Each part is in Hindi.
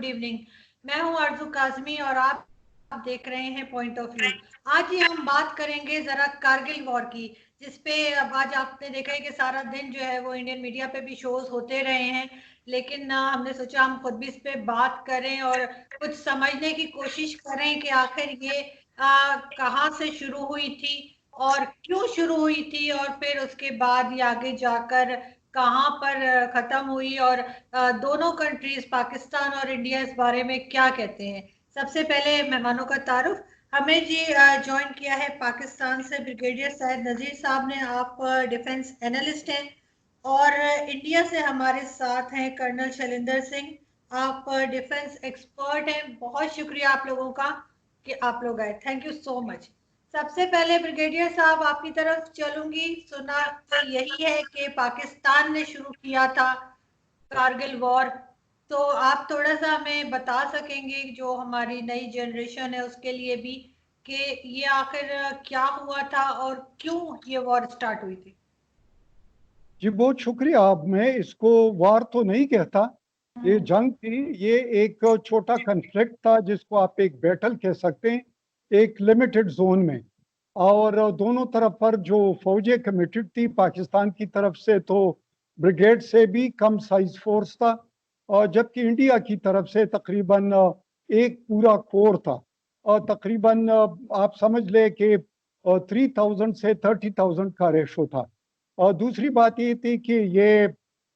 इवनिंग। मैं हूं आरजू काजमी और आप देख रहे हैं पॉइंट ऑफ व्यू। आज ही हम बात करेंगे जरा कारगिल वॉर की, जिसपे अब आज आपने देखा है कि सारा दिन जो है वो इंडियन मीडिया पे भी शोज होते रहे हैं, लेकिन ना हमने सोचा हम खुद भी इस पे बात करें और कुछ समझने की कोशिश करें कि आखिर ये कहाँ से शुरू हुई थी और क्यों शुरू हुई थी, और फिर उसके बाद ये आगे जाकर कहाँ पर खत्म हुई, और दोनों कंट्रीज पाकिस्तान और इंडिया इस बारे में क्या कहते हैं। सबसे पहले मेहमानों का तारुफ। हमें जी ज्वाइन किया है पाकिस्तान से ब्रिगेडियर सैयद नजीर साहब ने। आप डिफेंस एनालिस्ट हैं। और इंडिया से हमारे साथ हैं कर्नल शैलेंद्र सिंह। आप डिफेंस एक्सपर्ट हैं। बहुत शुक्रिया आप लोगों का कि आप लोग आए। Thank you so much. सबसे पहले ब्रिगेडियर साहब आपकी तरफ चलूंगी। सुना तो यही है कि पाकिस्तान ने शुरू किया था कारगिल वॉर, तो आप थोड़ा सा हमें बता सकेंगे जो हमारी नई जनरेशन है उसके लिए भी, कि ये आखिर क्या हुआ था और क्यों ये वॉर स्टार्ट हुई थी। जी बहुत शुक्रिया। अब मैं इसको वार तो नहीं कहता, ये जंग थी। ये एक छोटा कन्फ्लिक्ट था जिसको आप एक बैटल कह सकते हैं, एक लिमिटेड जोन में। और दोनों तरफ पर जो फौजें कमिटेड थी, पाकिस्तान की तरफ से तो ब्रिगेड से भी कम साइज फोर्स था, और जबकि इंडिया की तरफ से तकरीबन एक पूरा कोर था। और तकरीबन आप समझ ले कि 3000 से 30,000 का रेशो था। और दूसरी बात ये थी कि ये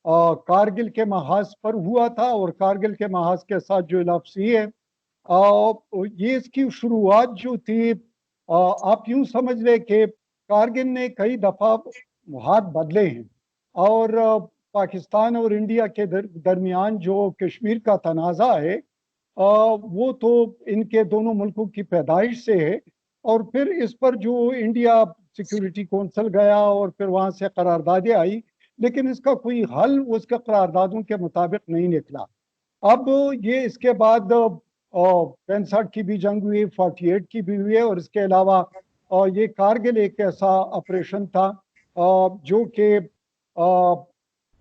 कारगिल के महाज पर हुआ था, और कारगिल के महाज के साथ जो एलआईसी है, ये इसकी शुरुआत जो थी, आप यूं समझ ले कि कारगिल ने कई दफा हाथ बदले हैं। और पाकिस्तान और इंडिया के दरमियान जो कश्मीर का तनाज़ा है, वो तो इनके दोनों मुल्कों की पैदाइश से है। और फिर इस पर जो इंडिया सिक्योरिटी कौंसिल गया और फिर वहां से करारदादें आई, लेकिन इसका कोई हल उसके करारदादों के मुताबिक नहीं निकला। अब ये इसके बाद 65 की भी जंग हुई, 48 की भी हुई है, और इसके अलावा ये कारगिल एक ऐसा ऑपरेशन था जो कि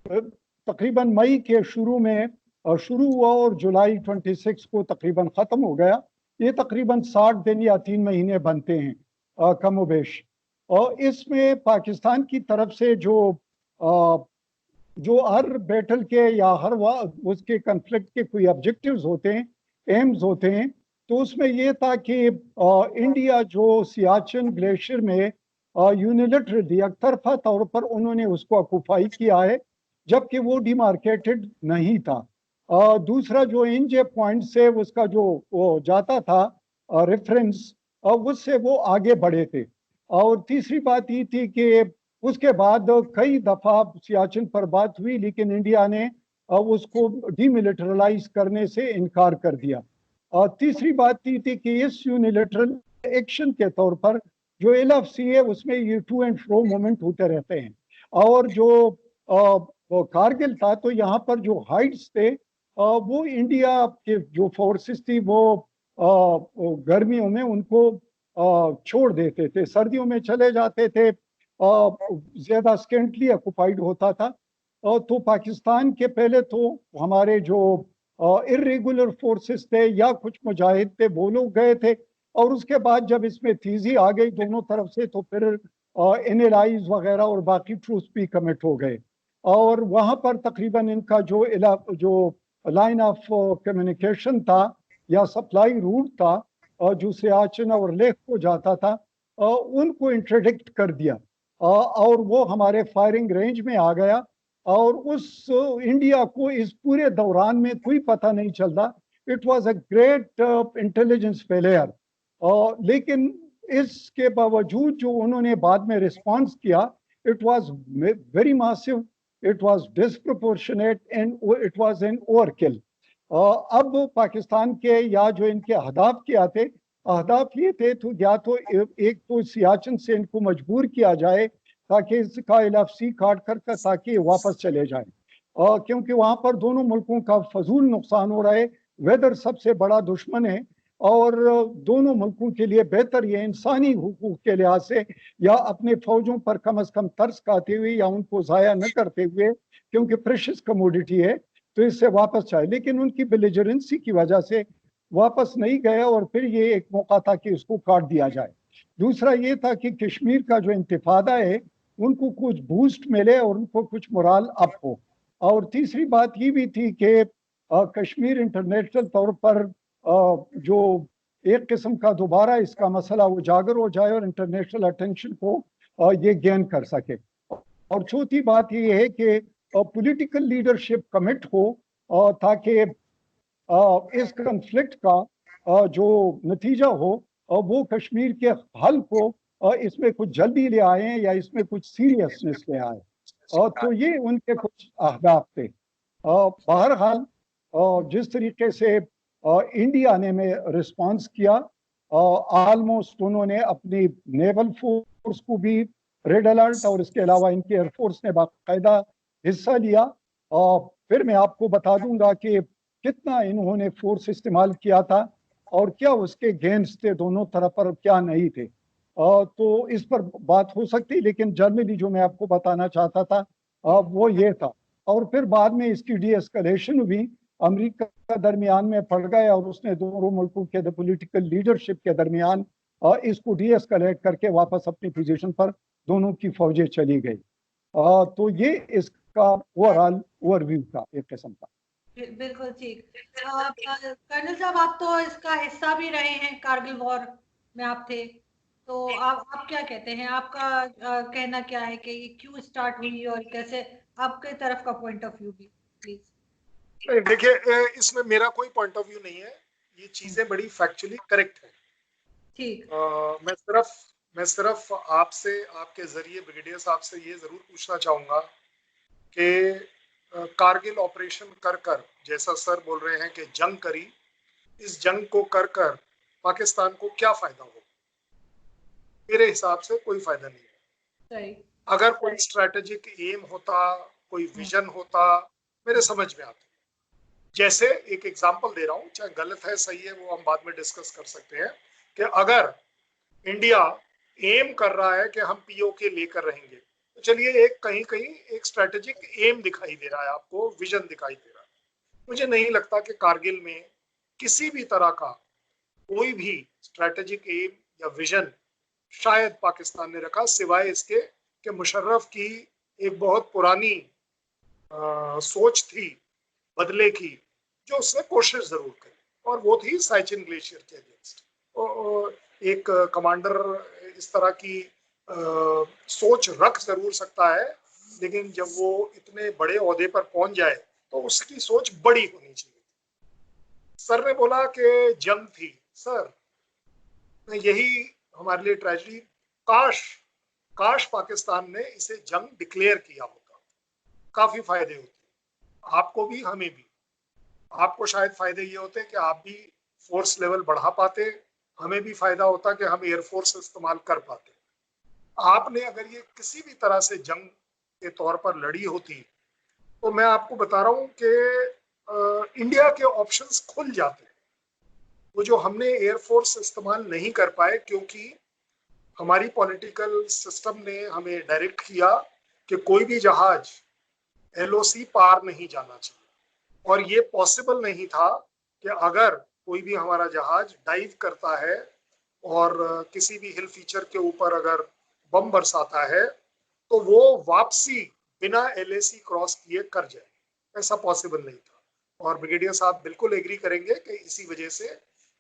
तकरीबन मई के शुरू में शुरू हुआ और जुलाई 26 को तकरीबन ख़त्म हो गया। ये तकरीबन 60 दिन या 3 महीने बनते हैं कम बेश। और इसमें पाकिस्तान की तरफ से जो हर बैटल के या हर उसके कन्फ्लिक्ट के कोई ऑब्जेक्टिव्स होते हैं, एम्स होते हैं, तो उसमें यह था कि इंडिया जो सियाचिन ग्लेशियर में यूनिलैटरली एक तरफा तौर पर उन्होंने उसको ऑक्युपाई किया है, जबकि वो डिमार्केटेड नहीं था। दूसरा जो इंजे पॉइंट से उसका जो वो जाता था रेफरेंस, उससे वो आगे बढ़े थे। और तीसरी बात ये थी कि उसके बाद कई दफा सियाचिन पर बात हुई, लेकिन इंडिया ने उसको डीमिलिटरलाइज करने से इनकार कर दिया। और तीसरी बात ये थी कि इस यूनिलेटरल एक्शन के तौर पर जो एलएफसी है उसमें ये टू एंड फ्रो मूवमेंट होते रहते हैं। और जो वो कारगिल था, तो यहाँ पर जो हाइट्स थे, वो इंडिया के जो फोर्सेस थी वो गर्मियों में उनको छोड़ देते थे, सर्दियों में चले जाते थे, ज्यादा स्केंटली ऑक्युपाइड होता था। तो पाकिस्तान के पहले तो हमारे जो इरेगुलर फोर्सेस थे या कुछ मुजाहिद थे, वो लोग गए थे। और उसके बाद जब इसमें तेजी आ गई दोनों तरफ से, तो फिर एनएलआईज वगैरह और बाकी ट्रूप्स भी कमिट हो गए। और वहां पर तकरीबन इनका जो लाइन ऑफ कम्युनिकेशन था या सप्लाई रूट था, जो सियाचिन और लेह को जाता था, उनको इंटरडिक्ट कर दिया, और वो हमारे फायरिंग रेंज में आ गया। और उस इंडिया को इस पूरे दौरान में कोई पता नहीं चलता। It was a great intelligence failure. लेकिन इसके बावजूद जो उन्होंने बाद में रिस्पॉन्स किया, it was very massive, it was disproportionate and it was an overkill. अब पाकिस्तान के या जो इनके अहदाफ क्या थे, अहदाफ ये थे तो या तो एक तो सियाचिन से इनको मजबूर किया जाए ताकि इसका एलएफसी काट कर ताकि वापस चले जाए, क्योंकि वहां पर दोनों मुल्कों का फजूल नुकसान हो रहा है। वेदर सबसे बड़ा दुश्मन है, और दोनों मुल्कों के लिए बेहतर ये इंसानी हुकूक के लिहाज से या अपने फौजों पर कम अज कम तरस खाते हुए या उनको ज़ाया न करते हुए, क्योंकि प्रेशियस कमोडिटी है, तो इससे वापस चाहे, लेकिन उनकी बेलिजरेंसी की वजह से वापस नहीं गए और फिर ये एक मौका था कि उसको काट दिया जाए। दूसरा ये था कि कश्मीर का जो इंतिफादा है उनको कुछ बूस्ट मिले और उनको कुछ मोराल अप हो। और तीसरी बात ये भी थी कि कश्मीर इंटरनेशनल तौर पर जो एक किस्म का दोबारा इसका मसला उजागर हो जाए और इंटरनेशनल अटेंशन को ये गेन कर सके। और चौथी बात ये है कि पॉलिटिकल लीडरशिप कमिट हो ताकि इस कन्फ्लिक्ट का जो नतीजा हो वो कश्मीर के हल को इसमें कुछ जल्दी ले आए या इसमें कुछ सीरियसनेस ले आए। तो ये उनके कुछ अहदाफ थे। बहरहाल जिस तरीके से इंडिया ने में रिस्पांस किया, ऑलमोस्ट उन्होंने अपनी नेवल फोर्स को भी रेड अलर्ट और इसके अलावा इनकी एयरफोर्स ने बाकायदा हिस्सा लिया। फिर मैं आपको बता दूंगा कि कितना इन्होंने फोर्स इस्तेमाल किया था और क्या उसके गेन्स थे दोनों तरफ पर, क्या नहीं थे। तो इस पर बात हो सकती, लेकिन जनरली जो मैं आपको बताना चाहता था वो ये था। और फिर बाद में इसकी डी एस्कलेशन हुई, अमेरिका दरमियान में पड़ गए और उसने दोनों मुल्कों के पॉलिटिकल लीडरशिप के दरमियान इसको डी एस्कलेट करके वापस अपनी पोजीशन पर दोनों की फौजें चली गई। तो ये इसका ओवरऑल ओवरव्यू था एक किस्म का। बिल्कुल ठीक। कर्नल साहब, आप तो इसका हिस्सा भी रहे हैं, कारगिल वॉर में आप थे, तो आप क्या कहते हैं? आपका कहना क्या है कि ये क्यों स्टार्ट हुई और कैसे, आपके तरफ का पॉइंट ऑफ व्यू भी प्लीज। नहीं, देखिए, इसमें मेरा कोई पॉइंट ऑफ व्यू नहीं है, ये चीजें बड़ी फैक्चुअली करेक्ट है। ठीक। मैं सिर्फ आपसे, आपके जरिए ब्रिगेडियर साहब से ये जरूर पूछना चाहूंगा कि कारगिल ऑपरेशन कर जैसा सर बोल रहे हैं कि जंग करी, इस जंग को कर पाकिस्तान को क्या फायदा हो? मेरे हिसाब से कोई फायदा नहीं है। सही। अगर कोई स्ट्रेटेजिक एम होता, कोई विजन होता, मेरे समझ में आता। जैसे एक एग्जांपल दे रहा हूं, चाहे गलत है सही है वो हम बाद में डिस्कस कर सकते हैं, कि अगर इंडिया एम कर रहा है कि हम पीओके लेकर रहेंगे, तो चलिए एक कहीं कहीं एक स्ट्रेटेजिक एम दिखाई दे रहा है आपको, विजन दिखाई दे रहा है। मुझे नहीं लगता कि कारगिल में किसी भी तरह का कोई भी स्ट्रेटेजिक एम या विजन शायद पाकिस्तान ने रखा, सिवाय इसके कि मुशर्रफ की एक बहुत पुरानी सोच थी बदले की, जो उसने कोशिश जरूर करी, और वो थी साइचिन ग्लेशियर के अगेंस्ट। एक कमांडर इस तरह की सोच रख जरूर सकता है, लेकिन जब वो इतने बड़े ओहदे पर पहुंच जाए तो उसकी सोच बड़ी होनी चाहिए। सर ने बोला कि जंग थी, सर यही हमारे लिए ट्रेजेडी, काश पाकिस्तान ने इसे जंग डिक्लेयर किया होता, काफी फायदे होते, आपको भी हमें भी। आपको शायद फायदे ये होते कि आप भी फोर्स लेवल बढ़ा पाते, हमें भी फायदा होता कि हम एयरफोर्स इस्तेमाल कर पाते। आपने अगर ये किसी भी तरह से जंग के तौर पर लड़ी होती, तो मैं आपको बता रहा हूं कि इंडिया के ऑप्शंस खुल जाते। वो जो हमने एयरफोर्स इस्तेमाल नहीं कर पाए, क्योंकि हमारी पॉलिटिकल सिस्टम ने हमें डायरेक्ट किया कि कोई भी जहाज एलओसी पार नहीं जाना चाहिए, और ये पॉसिबल नहीं था कि अगर कोई भी हमारा जहाज डाइव करता है और किसी भी हिल फीचर के ऊपर अगर बम बरसाता है, तो वो वापसी बिना एलएसी क्रॉस किए कर जाए, ऐसा पॉसिबल नहीं था। और ब्रिगेडियर साहब बिल्कुल एग्री करेंगे कि इसी वजह से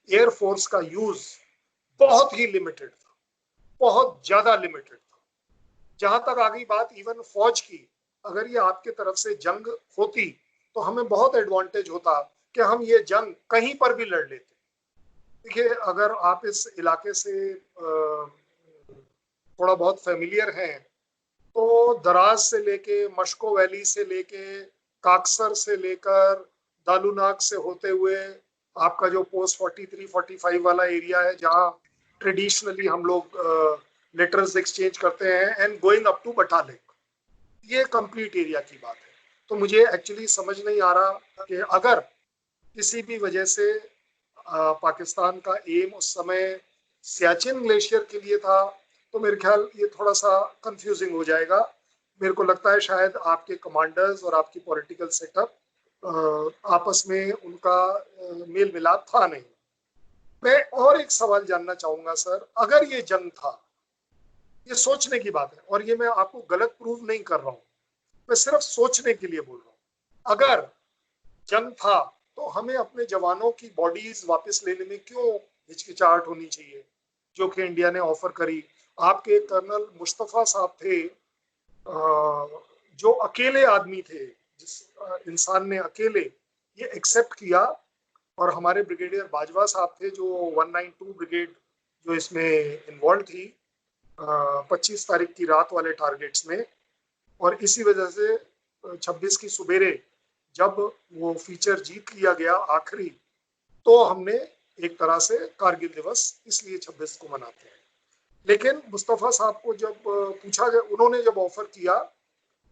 एयरफोर्स का यूज बहुत ही लिमिटेड था, बहुत ज्यादा लिमिटेड था। जहां तक आ गई बात इवन फौज की, अगर ये आपके तरफ से जंग होती तो हमें बहुत एडवांटेज होता कि हम ये जंग कहीं पर भी लड़ लेते। देखिए, अगर आप इस इलाके से थोड़ा बहुत फेमिलियर हैं, तो दराज से लेके, मशको वैली से लेके, काकसर से लेकर दालूनाग से होते हुए आपका जो पोस्ट 43-45 वाला एरिया है, जहाँ ट्रेडिशनली हम लोग लेटर्स एक्सचेंज करते हैं, and going up to Batalik, ये कंप्लीट एरिया की बात है। तो मुझे एक्चुअली समझ नहीं आ रहा कि अगर किसी भी वजह से पाकिस्तान का एम उस समय सियाचिन ग्लेशियर के लिए था, तो मेरे ख्याल ये थोड़ा सा कंफ्यूजिंग हो जाएगा। मेरे को लगता है शायद आपके कमांडर्स और आपकी पॉलिटिकल सेटअप आपस में उनका मेल मिलाप था नहीं। मैं और एक सवाल जानना चाहूंगा सर, अगर ये जंग था, ये सोचने की बात है और ये मैं आपको गलत प्रूव नहीं कर रहा हूं, मैं सिर्फ सोचने के लिए बोल रहा हूं, अगर जंग था तो हमें अपने जवानों की बॉडीज वापस लेने में क्यों हिचकिचाहट होनी चाहिए, जो कि इंडिया ने ऑफर करी। आपके कर्नल मुस्तफा साहब थे, जो अकेले आदमी थे, जिस इंसान ने अकेले ये एक्सेप्ट किया, और हमारे ब्रिगेडियर बाजवा साहब थे जो 192 ब्रिगेड जो इसमें इन्वॉल्व थी 25 तारीख की रात वाले टारगेट्स में, और इसी वजह से 26 की सुबेरे जब वो फीचर जीत लिया गया आखिरी, तो हमने एक तरह से कारगिल दिवस इसलिए 26 को मनाते हैं। लेकिन मुस्तफा साहब को जब पूछा गया, उन्होंने जब ऑफर किया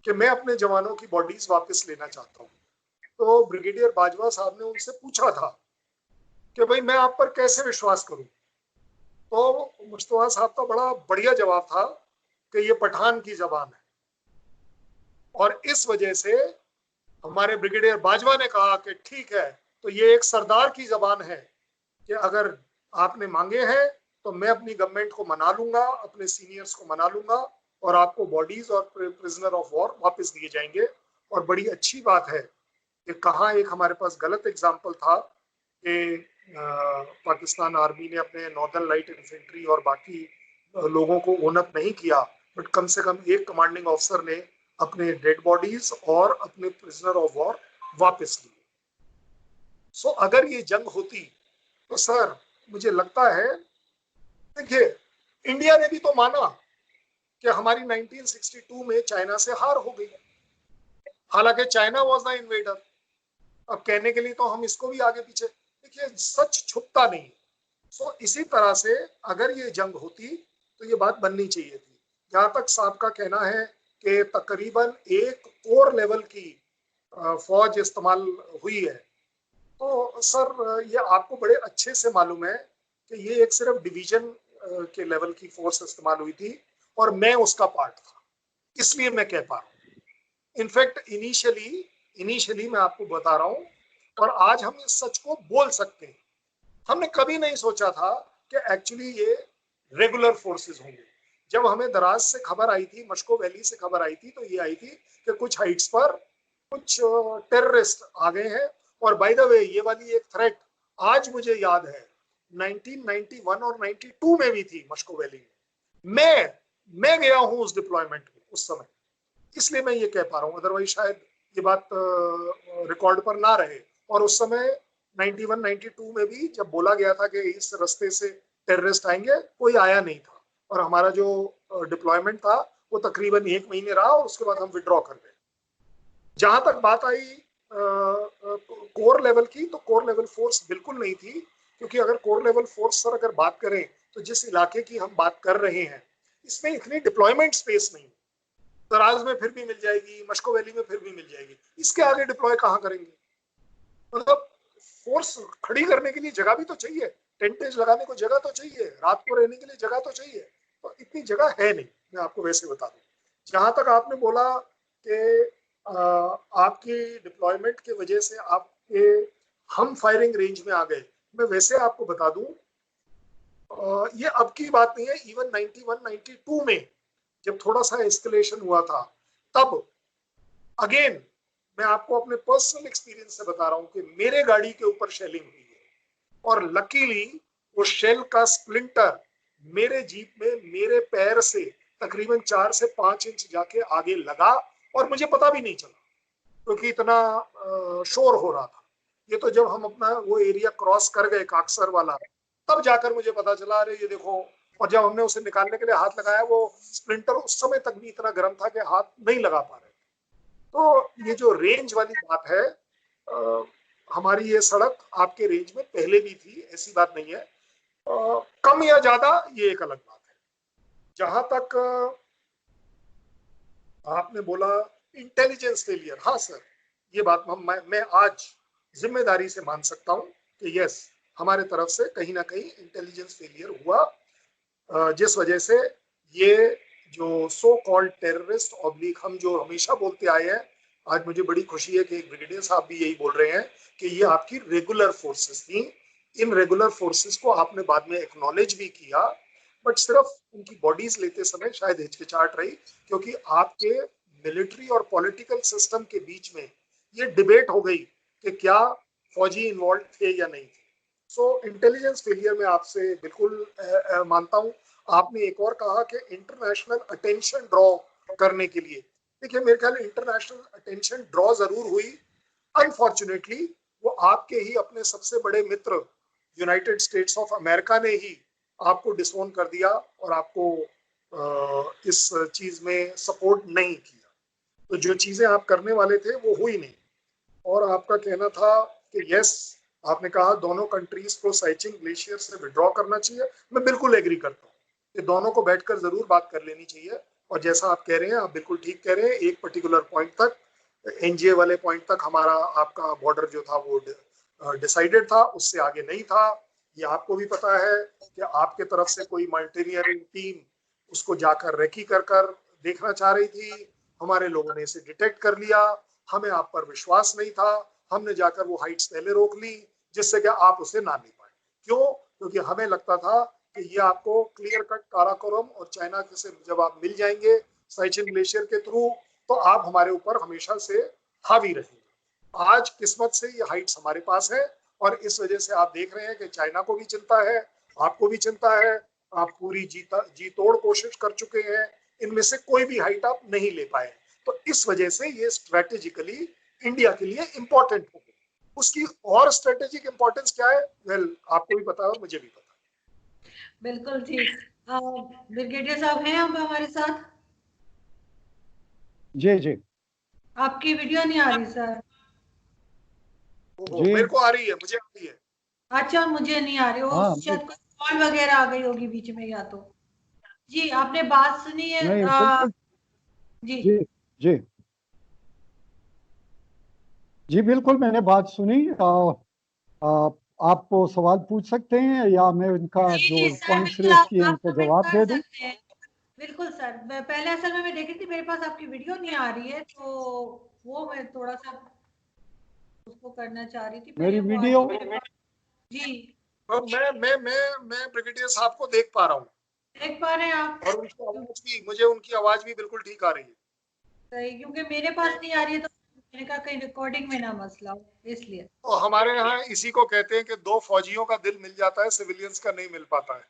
कि मैं अपने जवानों की बॉडीज वापस लेना चाहता हूँ, तो ब्रिगेडियर बाजवा साहब ने उनसे पूछा था कि भाई मैं आप पर कैसे विश्वास करूं। तो मुस्तफा साहब का बड़ा बढ़िया जवाब था कि ये पठान की जबान है, और इस वजह से हमारे ब्रिगेडियर बाजवा ने कहा कि ठीक है, तो ये एक सरदार की जबान है कि अगर आपने मांगे हैं तो मैं अपनी गवर्नमेंट को मना लूंगा, अपने सीनियर्स को मना लूंगा, और आपको बॉडीज और प्रिजनर ऑफ वॉर वापस दिए जाएंगे। और बड़ी अच्छी बात है कि कहाँ एक हमारे पास गलत एग्जाम्पल था कि पाकिस्तान आर्मी ने अपने नॉर्दर्न लाइट इन्फेंट्री और बाकी लोगों को ओन अप नहीं किया, बट कम से कम एक कमांडिंग ऑफिसर ने अपने डेड बॉडीज और अपने प्रिजनर ऑफ वॉर वापस लिए। सो अगर ये जंग होती तो सर मुझे लगता है, देखिए इंडिया ने भी तो माना कि हमारी 1962 में चाइना से हार हो गई, हालांकि चाइना वाज द इन्वेडर। अब कहने के लिए तो हम इसको भी आगे पीछे, देखिए सच छुपता नहीं। सो इसी तरह से अगर ये जंग होती तो ये बात बननी चाहिए थी। जहां तक साहब का कहना है कि तकरीबन एक कोर लेवल की फौज इस्तेमाल हुई है, तो सर ये आपको बड़े अच्छे से मालूम है कि ये एक सिर्फ डिवीजन के लेवल की फोर्स इस्तेमाल हुई थी, और मैं उसका पार्ट था, इसलिए मैं कह पा रहा हूँ। इनफैक्ट इनिशियली मैं आपको बता रहा हूँ, और आज हम इस सच को बोल सकते हैं, हमने कभी नहीं सोचा था कि एक्चुअली ये रेगुलर फोर्सेस होंगे। जब हमें दराज से खबर आई थी, मस्को वैली से खबर आई थी, तो ये आई थी कि कुछ हाइट्स पर कुछ टेररिस्ट आ गए हैं। और बाय द वे ये वाली एक थ्रेट आज मुझे याद है 1991 और 92 में भी थी मस्को वैली में। मैं गया हूं उस डिप्लॉयमेंट में उस समय, इसलिए मैं ये कह पा रहा हूँ, अदरवाइज शायद ये बात रिकॉर्ड पर ना रहे। और उस समय 91-92 में भी जब बोला गया था कि इस रास्ते से टेररिस्ट आएंगे, कोई आया नहीं था, और हमारा जो डिप्लॉयमेंट था वो तकरीबन 1 महीने रहा, और उसके बाद हम विड्रॉ कर गए। जहां तक बात आई कोर लेवल की, तो कोर लेवल फोर्स बिल्कुल नहीं थी, क्योंकि अगर कोर लेवल फोर्स सर अगर बात करें तो जिस इलाके की हम बात कर रहे हैं इसमें इतनी डिप्लॉयमेंट स्पेस नहीं, दराज में फिर भी मिल जाएगी, मस्को वैली में फिर भी मिल जाएगी, इसके आगे डिप्लॉय कहाँ करेंगे। मतलब फोर्स खड़ी करने के लिए जगह भी तो चाहिए, टेंटेज लगाने को जगह तो चाहिए, रात को रहने के लिए जगह तो चाहिए, तो इतनी जगह है नहीं। मैं आपको वैसे बता दूं, जहां तक आपने बोला कि आपकी डिप्लॉयमेंट की वजह से आपके हम फायरिंग रेंज में आ गए, मैं वैसे आपको बता दूं ये अब की बात नहीं है, इवन 91-92 में जब थोड़ा सा एस्केलेशन हुआ था, तब अगेन मैं आपको अपने पर्सनल एक्सपीरियंस से बता रहा हूं कि मेरे गाड़ी के ऊपर शेलिंग हुई है, और लकीली वो शेल का स्प्लिंटर मेरे जीप में मेरे पैर से तकरीबन 4 से 5 इंच जाके आगे लगा, और मुझे पता भी नहीं चला क्योंकि इतना शोर हो रहा था। ये तो जब हम अपना वो एरिया क्रॉस कर गए काकसर वाला, तब जाकर मुझे पता चला, अरे ये देखो। और जब हमने उसे निकालने के लिए हाथ लगाया, वो स्प्लिंटर उस समय तक भी इतना गर्म था कि हाथ नहीं लगा पा रहे। तो ये जो रेंज वाली बात है, हमारी ये सड़क आपके रेंज में पहले भी थी, ऐसी बात नहीं है। कम या ज्यादा ये एक अलग बात है। जहां तक आपने बोला इंटेलिजेंस फेलियर, हाँ सर, ये बात मैं आज जिम्मेदारी से मान सकता हूं कि यस, हमारे तरफ से कहीं ना कहीं इंटेलिजेंस फेलियर हुआ, जिस वजह से ये जो सो कॉल्ड टेररिस्ट ऑब्लिक हम जो हमेशा बोलते आए हैं आज मुझे बड़ी खुशी है कि एक ब्रिगेडियर साहब भी यही बोल रहे हैं कि ये आपकी रेगुलर फोर्सेस थी। इन रेगुलर फोर्सेस को आपने बाद में एक्नॉलेज भी किया, बट सिर्फ उनकी बॉडीज लेते समय शायद हिचकिचाहट रही, क्योंकि आपके मिलिट्री और पॉलिटिकल सिस्टम के बीच में ये डिबेट हो गई कि क्या फौजी इन्वॉल्व थे या नहीं थे। सो इंटेलिजेंस फेलियर में आपसे बिल्कुल मानता हूं। आपने एक और कहा कि इंटरनेशनल अटेंशन ड्रॉ करने के लिए, देखिए मेरे ख्याल इंटरनेशनल अटेंशन ड्रॉ जरूर हुई, अनफॉर्चुनेटली वो आपके ही अपने सबसे बड़े मित्र यूनाइटेड स्टेट्स ऑफ अमेरिका ने ही आपको डिसोन कर दिया और आपको इस चीज में सपोर्ट नहीं किया। तो जो चीजें आप करने वाले थे वो हुई नहीं। और आपका कहना था कि यस, आपने कहा दोनों कंट्रीज को साइचिंग ग्लेशियर से विड्रॉ करना चाहिए। मैं बिल्कुल एग्री करता हूँ कि दोनों को बैठकर जरूर बात कर लेनी चाहिए। और जैसा आप कह रहे हैं, आप बिल्कुल ठीक कह रहे हैं, एक पर्टिकुलर पॉइंट तक, एनजीए वाले पॉइंट तक हमारा आपका बॉर्डर जो था वो डिसाइडेड था, उससे आगे नहीं था। ये आपको भी पता है कि आपके तरफ से कोई माउंटेनियरिंग टीम उसको जाकर रेकी कर देखना चाह रही थी। हमारे लोगों ने इसे डिटेक्ट कर लिया, हमें आप पर विश्वास नहीं था, हमने जाकर वो हाइट्स पहले रोक ली जिससे कि आप उसे ना ले पाए। क्यों? क्योंकि हमें लगता था कि ये आपको क्लियर कट काराकोरम और चाइना से जब आप मिल जाएंगे साइचिन ग्लेशियर के थ्रू, तो आप हमारे ऊपर हमेशा से हावी रहेंगे। आज किस्मत से ये हाइट्स हमारे पास है और इस वजह से आप देख रहे हैं कि चाइना को भी चिंता है, आपको भी चिंता है, आप पूरी जी तोड़ कोशिश कर चुके हैं, इनमें से कोई भी हाइट आप नहीं ले पाए। तो इस वजह से ये स्ट्रेटेजिकली इंडिया के लिए इंपॉर्टेंट हो गई। उसकी और स्ट्रेटेजिक इंपॉर्टेंस क्या है, वेल आपको भी पता है और मुझे भी पता है। बिल्कुल ठीक। ब्रिगेडियर साहब हैं अब हमारे साथ? जी जी आपकी वीडियो नहीं आ रही सर। जी। मेरे को आ रही है, मुझे आ रही है। अच्छा, मुझे नहीं आ रही, वो हाँ शायद कोई कॉल वगैरह आ गई होगी बीच में या तो। जी, आपने बात सुनी है? नहीं बिल्कुल। जी जी जी जी बिल्कुल, मैंने बात सुनी। आप सवाल पूछ सकते हैं या मैं उनका जी जो जी सर, पॉइंट्स बिल्कुल रेज आप किए हैं आप उनको कमेंट जवाब कर दे दूं। सकते हैं। बिल्कुल सर, पहले असल में मैं देख रही थी, मेरे पास आपकी वीडियो नहीं आ रही है, तो वो मैं थोड़ा सा उसको करना चाह रही थी, मेरी पहले वो आ वीडियो जाए। जी, और मैं ब्रिगेडियर साहब को देख पा रहा हूँ देख पा रहे हैं आप? और उनकी आवाज भी, मुझे उनकी आवाज भी बिल्कुल ठीक आ रही है। सही, क्योंकि मेरे पास नहीं आ रही है, तो मैंने कहा कहीं रिकॉर्डिंग में ना मसला हो, इसलिए। तो हमारे यहाँ इसी को कहते हैं कि दो फौजियों का दिल मिल जाता है, सिविलियंस का नहीं मिल पाता है।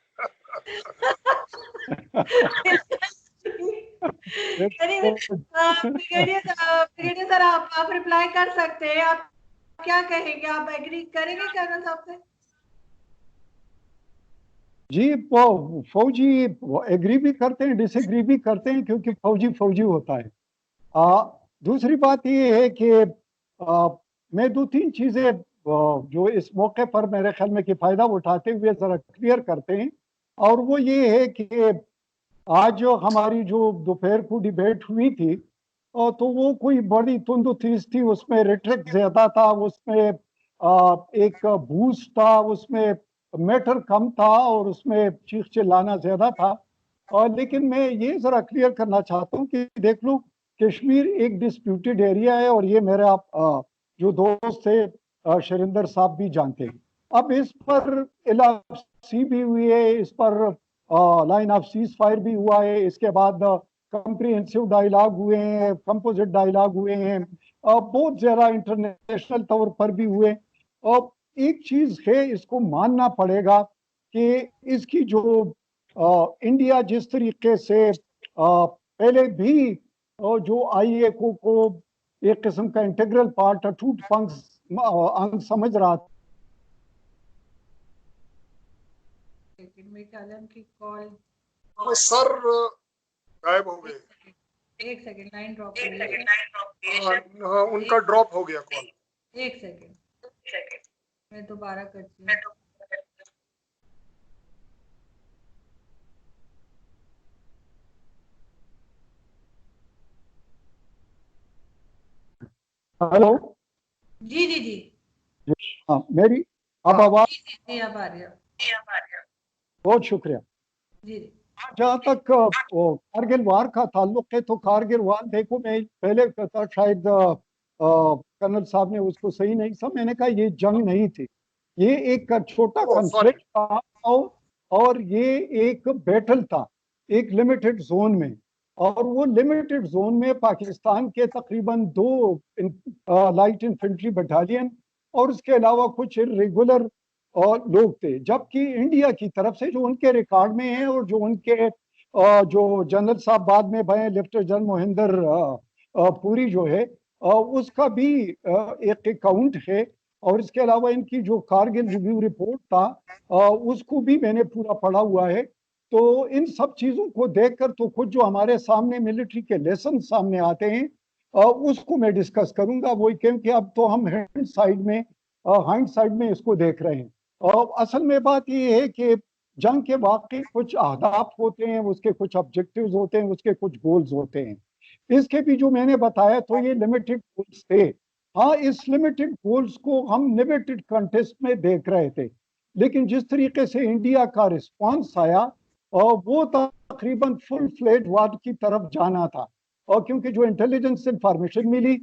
ब्रिगेडियर सर, आप रिप्लाई कर सकते हैं। आप क्या कहेंगे? आप एग्री करेंगे कर्नल साहब से? जी, वो फौजी एग्री भी करते हैं, डिसएग्री भी करते हैं, क्योंकि फौजी फौजी होता है। दूसरी बात ये है कि मैं दो तीन चीजें जो इस मौके पर मेरे ख्याल में कि फायदा उठाते हुए जरा क्लियर करते हैं। और वो ये है कि आज जो हमारी जो दोपहर को डिबेट हुई थी, तो वो कोई बड़ी तुंद-तीस थी, उसमें रेटरिक ज्यादा था, उसमें एक बूस्ट था, उसमें मैटर कम था और उसमें चीख चिल्लाना ज्यादा था। और लेकिन मैं ये जरा क्लियर करना चाहता हूँ कि देख लो, कश्मीर एक डिस्प्यूटेड एरिया है और ये मेरे आप जो दोस्त थे शरिंदर साहब भी जानते हैं। अब इस पर एलआरसी भी हुई है, इस पर लाइन ऑफ सीज फायर भी हुआ है, इसके बाद कंप्रिहेंसिव डायलॉग हुए हैं, कंपोजिट डायलॉग हुए हैं, बहुत ज्यादा इंटरनेशनल तौर पर भी हुए। और एक चीज है, इसको मानना पड़ेगा कि इसकी जो इंडिया जिस तरीके से पहले भी जो आईएको को एक किस्म का इंटीग्रल पार्ट, अटूट अंग समझ रहा था। लेकिन मेरे ख्याल है उनकी कॉल, तो सर गायब हो गए। एक सेकंड, लाइन ड्रॉप हो गई है। हाँ, उनका ड्रॉप हो गया कॉल। एक सेकंड, मैं दोबारा करती हूँ। हेलो। जी जी जी हाँ, मेरी अब आवाज? जी, अब आ रही है। बहुत शुक्रिया। जी जी जहाँ तक वो कारगिल वार का ताल्लुक है, तो कारगिल वार देखो, मैं पहले कहता शायद कर्नल साहब ने उसको सही नहीं समझा। मैंने कहा ये जंग नहीं थी, ये एक छोटा सॉरी। कॉन्फ्लिक्ट था और ये एक बैटल था एक लिमिटेड जोन में। और वो लिमिटेड जोन में पाकिस्तान के तकरीबन 2 लाइट इन्फेंट्री बटालियन और उसके अलावा कुछ इरेगुलर लोग थे। जबकि इंडिया की तरफ से जो उनके रिकॉर्ड में है और जो उनके जो जनरल साहब बाद में बने लेफ्टिनेंट जनरल मोहिंदर पुरी जो है उसका भी एक अकाउंट है। और इसके अलावा इनकी जो कारगिल रिव्यू रिपोर्ट था उसको भी मैंने पूरा पढ़ा हुआ है। तो इन सब चीजों को देखकर तो खुद जो हमारे सामने मिलिट्री के लेसन सामने आते हैं उसको मैं डिस्कस करूंगा। वही क्योंकि अब तो हम हाइंड साइड में इसको देख रहे हैं। और असल में बात ये है कि जंग के वाकई कुछ अहदाफ होते हैं, उसके कुछ ऑब्जेक्टिव्स होते हैं, उसके कुछ गोल्स होते हैं। इसके भी जो मैंने बताया तो ये लिमिटेड गोल्स थे। हाँ, इस लिमिटेड गोल्स को हम लिमिटेड कंटेस्ट में देख रहे थे, लेकिन जिस तरीके से इंडिया का रिस्पांस आया और वो तकरीबन फुल फ्लेज वार की तरफ जाना था। और क्योंकि जो इंटेलिजेंस इंफॉर्मेशन मिली,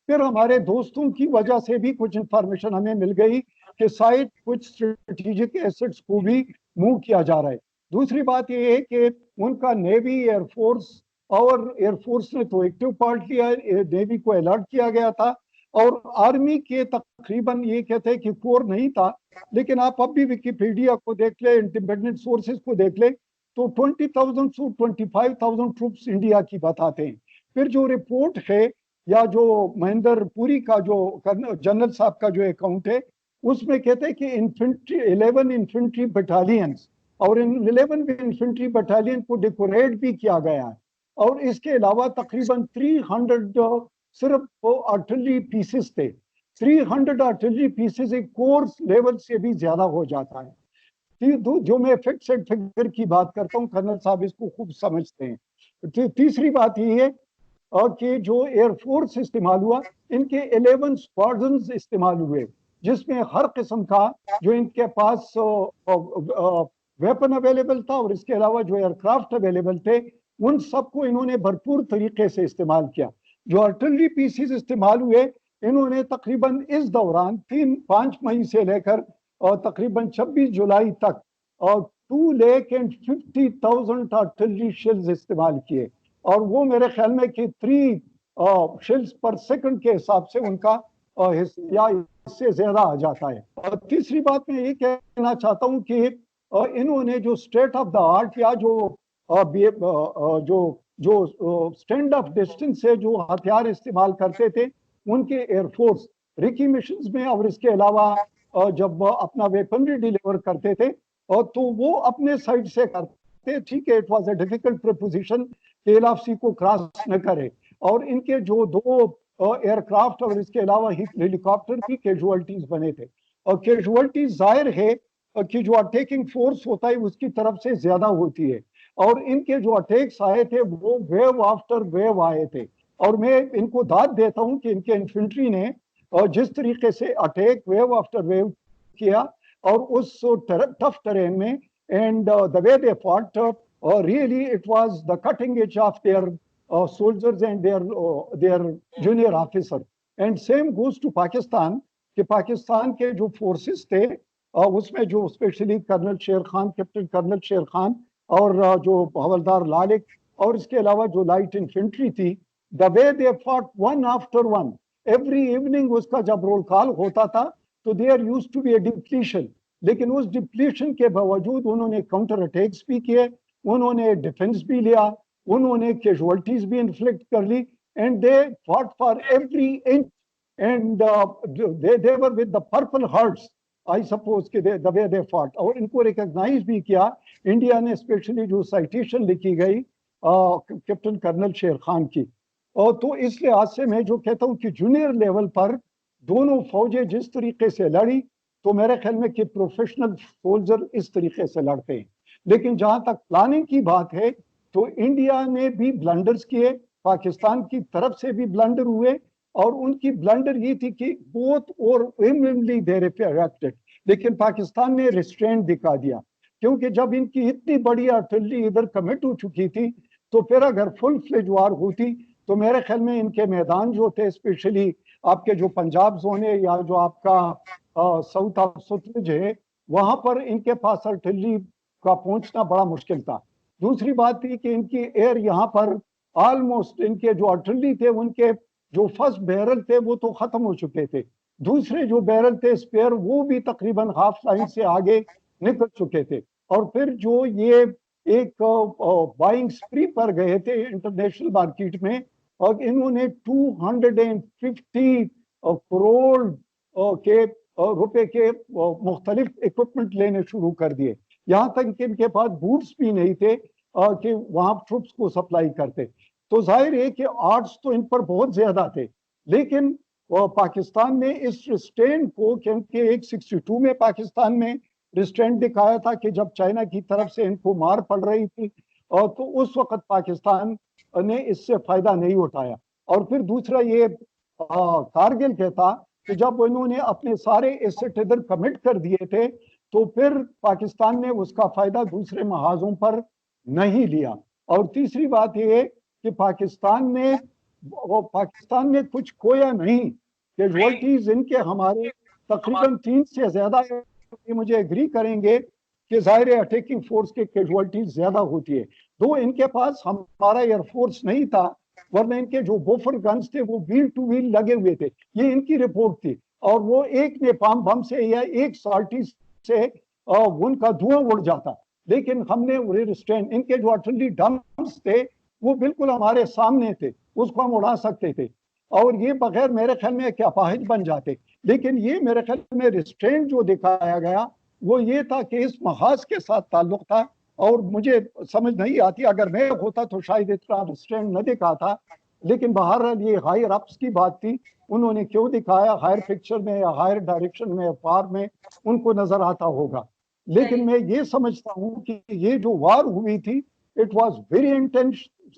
फिर हमारे दोस्तों की वजह से भी कुछ इंफॉर्मेशन हमें मिल गई कि शायद कुछ स्ट्रेटेजिक एसेट्स को भी मूव किया जा रहा है। दूसरी बात यह है कि उनका नेवी, एयरफोर्स और एयरफोर्स ने तो एक्टिव पार्ट लिया, नेवी को अलर्ट किया गया था। और आर्मी के तकरीबन ये कहते हैं कि कोर नहीं था, लेकिन आप अब भी विकिपीडिया को देख ले, इंडिपेंडेंट सोर्सेज को देख ले, तो 20,000 से 25,000 ट्रूप्स इंडिया की बताते हैं। फिर जो रिपोर्ट है या जो महेंद्र पुरी का जो जनरल साहब का जो अकाउंट है उसमें कहते हैं कि इन्फेंट्री 11 इन्फेंट्री बटालियंस और इन 11 इन्फेंट्री बटालियन को डेकोरेट भी किया गया है। और इसके अलावा तकरीबन 300 सिर्फ आर्टिलरी पीसेस थे। 300 आर्टिलरी पीसेस एक कोर्स लेवल से भी ज्यादा हो जाता है। जो मैं फिक्स एंड फिगर की बात करता हूँ, कर्नल साहब इसको खूब समझते हैं। तीसरी बात ये है कि जो एयरफोर्स इस्तेमाल हुआ, इनके 11 स्क्वाड्रन्स इस्तेमाल हुए, जिसमें हर किस्म का जो इनके पास वेपन अवेलेबल था और इसके अलावा जो एयरक्राफ्ट अवेलेबल थे उन सबको इन्होंने भरपूर तरीके से इस्तेमाल किया। जो आर्टिलरी पीसेस इस्तेमाल हुए, इन्होंने तकरीबन इस दौरान 5 मई से लेकर और तकरीबन 26 जुलाई तक और 2,50,000 आर्टिलरी शेल्स इस्तेमाल किए। और वो मेरे ख्याल में कि 3 शेल्स पर सेकंड के हिसाब से उनका या इससे ज्यादा आ जाता है। और तीसरी बात मैं ये कहना चाहता हूँ कि इन्होंने जो स्टेट ऑफ द आर्ट या जो स्टैंड ऑफ डिस्टेंस से जो हथियार इस्तेमाल करते थे उनके एयरफोर्स रिकी मिशंस में, और इसके अलावा जब अपना वेपनरी डिलीवर करते थे और तो वो अपने साइड से करते। ठीक है, it was a difficult proposition कि LFC को क्रॉस न करे। और इनके जो 2 एयरक्राफ्ट और इसके अलावा हेलीकॉप्टर की कैजुअलिटीज बने थे। और कैजुअलिटीज जाहिर है कि जो अटैकिंग फोर्स होता है उसकी तरफ से ज्यादा होती है। और इनके जो अटैक्स आए थे वो वेव आफ्टर वेव आए थे। और मैं इनको दाद देता हूं कि इनके इन्फेंट्री ने जिस तरीके से अटैक वेव आफ्टर वेव किया और उस टफ टेरेन में, and the way they fought, really it was the cutting edge of their soldiers and their junior officer. And same goes to Pakistan, कि पाकिस्तान के जो फोर्सेस थे उसमें जो स्पेशली कर्नल शेर खान, कैप्टन कर्नल शेर खान और जो हवलदार लालिक और इसके अलावा जो लाइट इन्फेंट्री थी, the way they fought one after one, every evening उसका जब रोल कॉल होता था तो there used to be a depletion. लेकिन उस डिप्लीशन के बावजूद उन्होंने काउंटर अटैक्स भी किए, उन्होंने डिफेंस भी लिया, उन्होंने कैजुअलिटीज भी इन्फ्लिक्ट कर ली, and they fought for every inch, and they were with the purple hearts, I suppose के द वे दे फॉट। और इनको रिकॉग्नाइज भी किया इंडिया ने, स्पेशली जो साइटेशन लिखी गई कैप्टन कर्नल शेर खान की। और तो इस लिहाज से मैं जो कहता हूँ कि जूनियर लेवल पर दोनों फौजें जिस तरीके से लड़ी, तो मेरे ख्याल में कि प्रोफेशनल सोल्जर इस तरीके से लड़ते हैं। लेकिन जहां तक प्लानिंग की बात है तो इंडिया ने भी ब्लंडर्स किए, पाकिस्तान की तरफ से भी ब्लंडर हुए। और उनकी ब्लंडर ये थी कि बोथ और दे रिएक्टेड, लेकिन पाकिस्तान ने रिस्ट्रेंट दिखा दिया, क्योंकि जब इनकी इतनी बड़ी आर्टिलरी इधर कमिट हो चुकी थी तो फिर अगर फुल फ्लेज वार होती तो मेरे ख्याल में इनके मैदान जो थे, स्पेशली आपके जो पंजाब जोन है या जो आपका साउथ ऑफ सतलुज है, वहां पर इनके पास आर्टिलरी का पहुंचना बड़ा मुश्किल था। दूसरी बात थी कि इनकी एयर यहाँ पर ऑलमोस्ट, इनके जो आर्टिलरी थे उनके जो फर्स्ट बैरल थे वो तो खत्म हो चुके थे, दूसरे जो बैरल थे स्पेयर वो भी तकरीबन हाफ लाइन से आगे निकल चुके थे। और फिर जो ये एक बाइंग स्प्री पर गए थे इंटरनेशनल मार्केट में, और इन्होंने 250 करोड़ के रुपए के मुख्तलिफ इक्विपमेंट लेने शुरू कर दिए। यहाँ तक कि इनके पास बूट्स भी नहीं थे कि वहां ट्रुप्स को सप्लाई करते। तो जाहिर है कि आर्ट्स तो इन पर बहुत ज्यादा थे, लेकिन पाकिस्तान ने इस रिस्ट्रेंट को, क्योंकि एक 62 में पाकिस्तान में रिस्ट्रेंट दिखाया था कि जब चाइना की तरफ से इनको मार पड़ रही थी, और तो उस वक्त पाकिस्तान ने इससे फायदा नहीं उठाया। और फिर दूसरा ये कारगिल कहता कि जब इन्होंने अपने सारे एसेट इधर कमिट कर दिए थे तो फिर पाकिस्तान ने उसका फायदा दूसरे महाजों पर नहीं लिया। और तीसरी बात यह कि पाकिस्तान ने कुछ खोया नहीं। कैजुअल्टीज इनके हमारे तकरीबन 3 से ज्यादा, ये मुझे एग्री करेंगे कि जाहिर है अटैकिंग फोर्स के कैजुअल्टीज ज्यादा होती है। दो इनके पास हमारा एयरफोर्स नहीं था, वरना इनके जो बोफर गन्स थे वो व्हील टू व्हील लगे हुए थे, ये इनकी रिपोर्ट थी। और वो एक नेपाम बम से या एक साल्टी से उनका धुआं उड़ जाता। लेकिन हमने रिस्ट्रेन, इनके जो आर्टिलरी डम्प्स थे वो बिल्कुल हमारे सामने थे, उसको हम उड़ा सकते थे, और ये बगैर मेरे ख्याल में क्या अपाहिज बन जाते। लेकिन ये मेरे ख्याल में रिस्ट्रेंट जो दिखाया गया वो ये था कि इस महाज के साथ ताल्लुक था, और मुझे समझ नहीं आती, अगर मैं होता तो शायद इतना रिस्ट्रेंट न दिखाता। लेकिन बहरहाल ये हायर अप्स की बात थी, उन्होंने क्यों दिखाया, हायर पिक्चर में या हायर डायरेक्शन में, फार में उनको नजर आता होगा। लेकिन मैं ये समझता हूँ कि ये जो वार हुई थी, it was very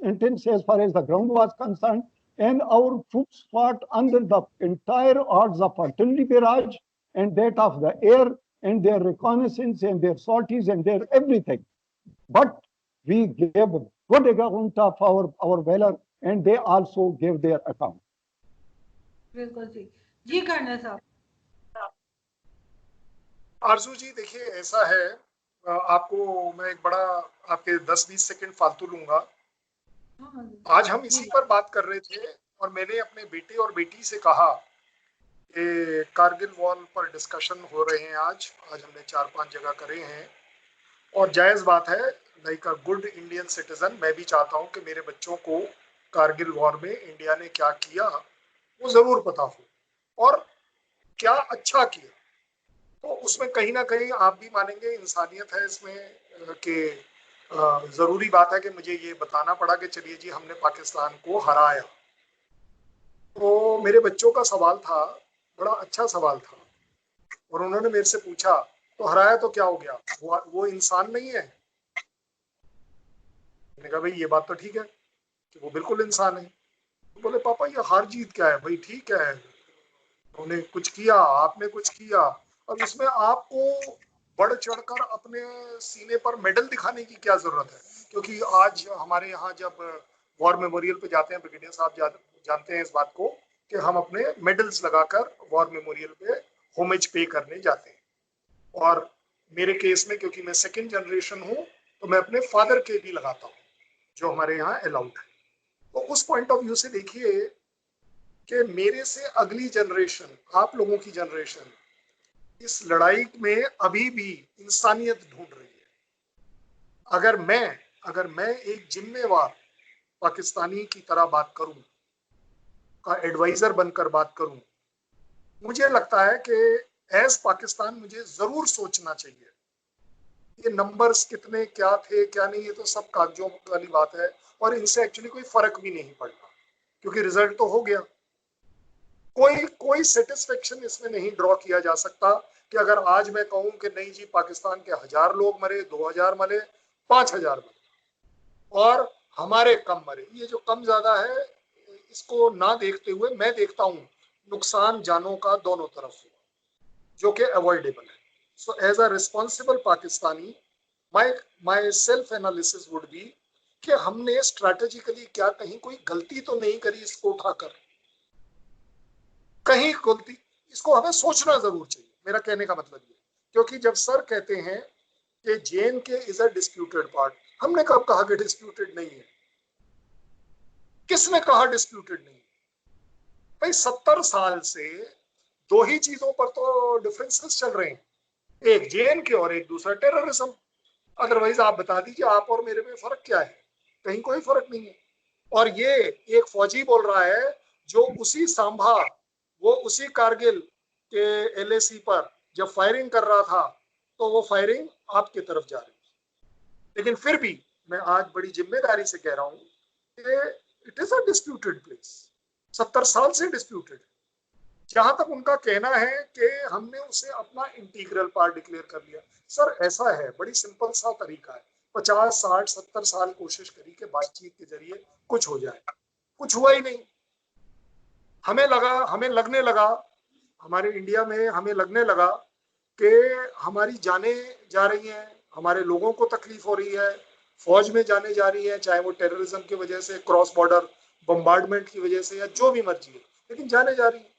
intense as far as the ground was concerned, and our troops fought under the entire odds of artillery barrage and that of the air and their reconnaissance and their sorties and their everything. But we gave a good account of our valor, and they also gave their account. बिल्कुल जी कर्नल साहब। आरजू जी देखिए, ऐसा है, आपको मैं एक बड़ा आपके 10-20 सेकंड फालतू लूंगा। आज हम इसी पर बात कर रहे थे और मैंने अपने बेटे और बेटी से कहा कि कारगिल वॉर पर डिस्कशन हो रहे हैं। आज हमने 4-5 जगह करे हैं, और जायज बात है, like a good Indian citizen मैं भी चाहता हूं कि मेरे बच्चों को कारगिल वॉर में इंडिया ने क्या किया वो जरूर पता हो, और क्या अच्छा किया। तो उसमें कहीं ना कहीं आप भी मानेंगे इंसानियत है इसमें, कि जरूरी बात है कि मुझे ये बताना पड़ा कि चलिए जी हमने पाकिस्तान को हराया। तो मेरे बच्चों का सवाल था, बड़ा अच्छा सवाल था, और उन्होंने मेरे से पूछा तो हराया तो क्या हो गया, वो इंसान नहीं है? मैंने कहा भाई ये बात तो ठीक है कि वो बिल्कुल इंसान है। तो बोले पापा ये हार जीत क्या है? भाई ठीक है, उन्होंने कुछ किया, आपने कुछ किया, अब इसमें आपको बढ़ चढ़कर अपने सीने पर मेडल दिखाने की क्या जरूरत है? क्योंकि आज हमारे यहाँ जब वॉर मेमोरियल पे जाते हैं, ब्रिगेडियर साहब जानते हैं इस बात को, कि हम अपने मेडल्स लगाकर वॉर मेमोरियल पे होमेज पे करने जाते हैं। और मेरे केस में क्योंकि मैं सेकंड जनरेशन हूँ तो मैं अपने फादर के भी लगाता हूँ, जो हमारे यहाँ अलाउड है। तो उस पॉइंट ऑफ व्यू से देखिए कि मेरे से अगली जनरेशन, आप लोगों की जनरेशन, इस लड़ाई में अभी भी इंसानियत ढूंढ रही है। अगर मैं एक जिम्मेवार पाकिस्तानी की तरह बात करूं, का एडवाइजर बनकर बात करूं, मुझे लगता है कि एज पाकिस्तान मुझे जरूर सोचना चाहिए। ये नंबर्स कितने क्या थे क्या नहीं, ये तो सब कागजों वाली बात है, और इनसे एक्चुअली कोई फर्क भी नहीं पड़ता, क्योंकि रिजल्ट तो हो गया। कोई सेटिस्फेक्शन इसमें नहीं ड्रॉ किया जा सकता कि अगर आज मैं कहूं कि नहीं जी पाकिस्तान के 1000 लोग मरे, 2000 मरे, 5000 मरे और हमारे कम मरे। ये जो कम ज्यादा है इसको ना देखते हुए मैं देखता हूं नुकसान जानों का दोनों तरफ हुआ, जो कि अवॉइडेबल है। So as a responsible Pakistani, my self analysis would be कि हमने स्ट्रैटेजिकली क्या कहीं कोई गलती तो नहीं करी इसको उठाकर। कहीं गलती, इसको हमें सोचना जरूर चाहिए, मेरा कहने का मतलब ये। क्योंकि जब सर कहते हैं कि JNK is a disputed part, हमने कब कहा कि डिस्प्यूटेड नहीं है? किसने कहा डिस्प्यूटेड नहीं? भाई 70 साल से दो ही चीजों पर तो डिफरेंसेस चल रहे हैं, एक JNK और एक दूसरा टेररिज्म। अदरवाइज आप बता दीजिए आप और मेरे में फर्क क्या है? कहीं कोई फर्क नहीं है। और ये एक फौजी बोल रहा है जो उसी सांभा, वो उसी कारगिल के LAC पर जब फायरिंग कर रहा था तो वो फायरिंग आपकी तरफ जा रही है। लेकिन फिर भी मैं आज बड़ी जिम्मेदारी से कह रहा हूं कि it is a disputed place, 70 साल से डिस्प्यूटेड। जहां तक उनका कहना है कि हमने उसे अपना इंटीग्रल पार्ट डिक्लेयर कर लिया, सर ऐसा है, बड़ी सिंपल सा तरीका है। 50, 60, 70 साल कोशिश करी कि बातचीत के जरिए कुछ हो जाए, कुछ हुआ ही नहीं। हमें लगने लगा, हमारे इंडिया में हमें लगने लगा कि हमारी जानें जा रही हैं, हमारे लोगों को तकलीफ हो रही है, फौज में जाने जा रही है, चाहे वो टेररिज्म की वजह से, क्रॉस बॉर्डर बम्बार्डमेंट की वजह से, या जो भी मर्जी है, लेकिन जाने जा रही है।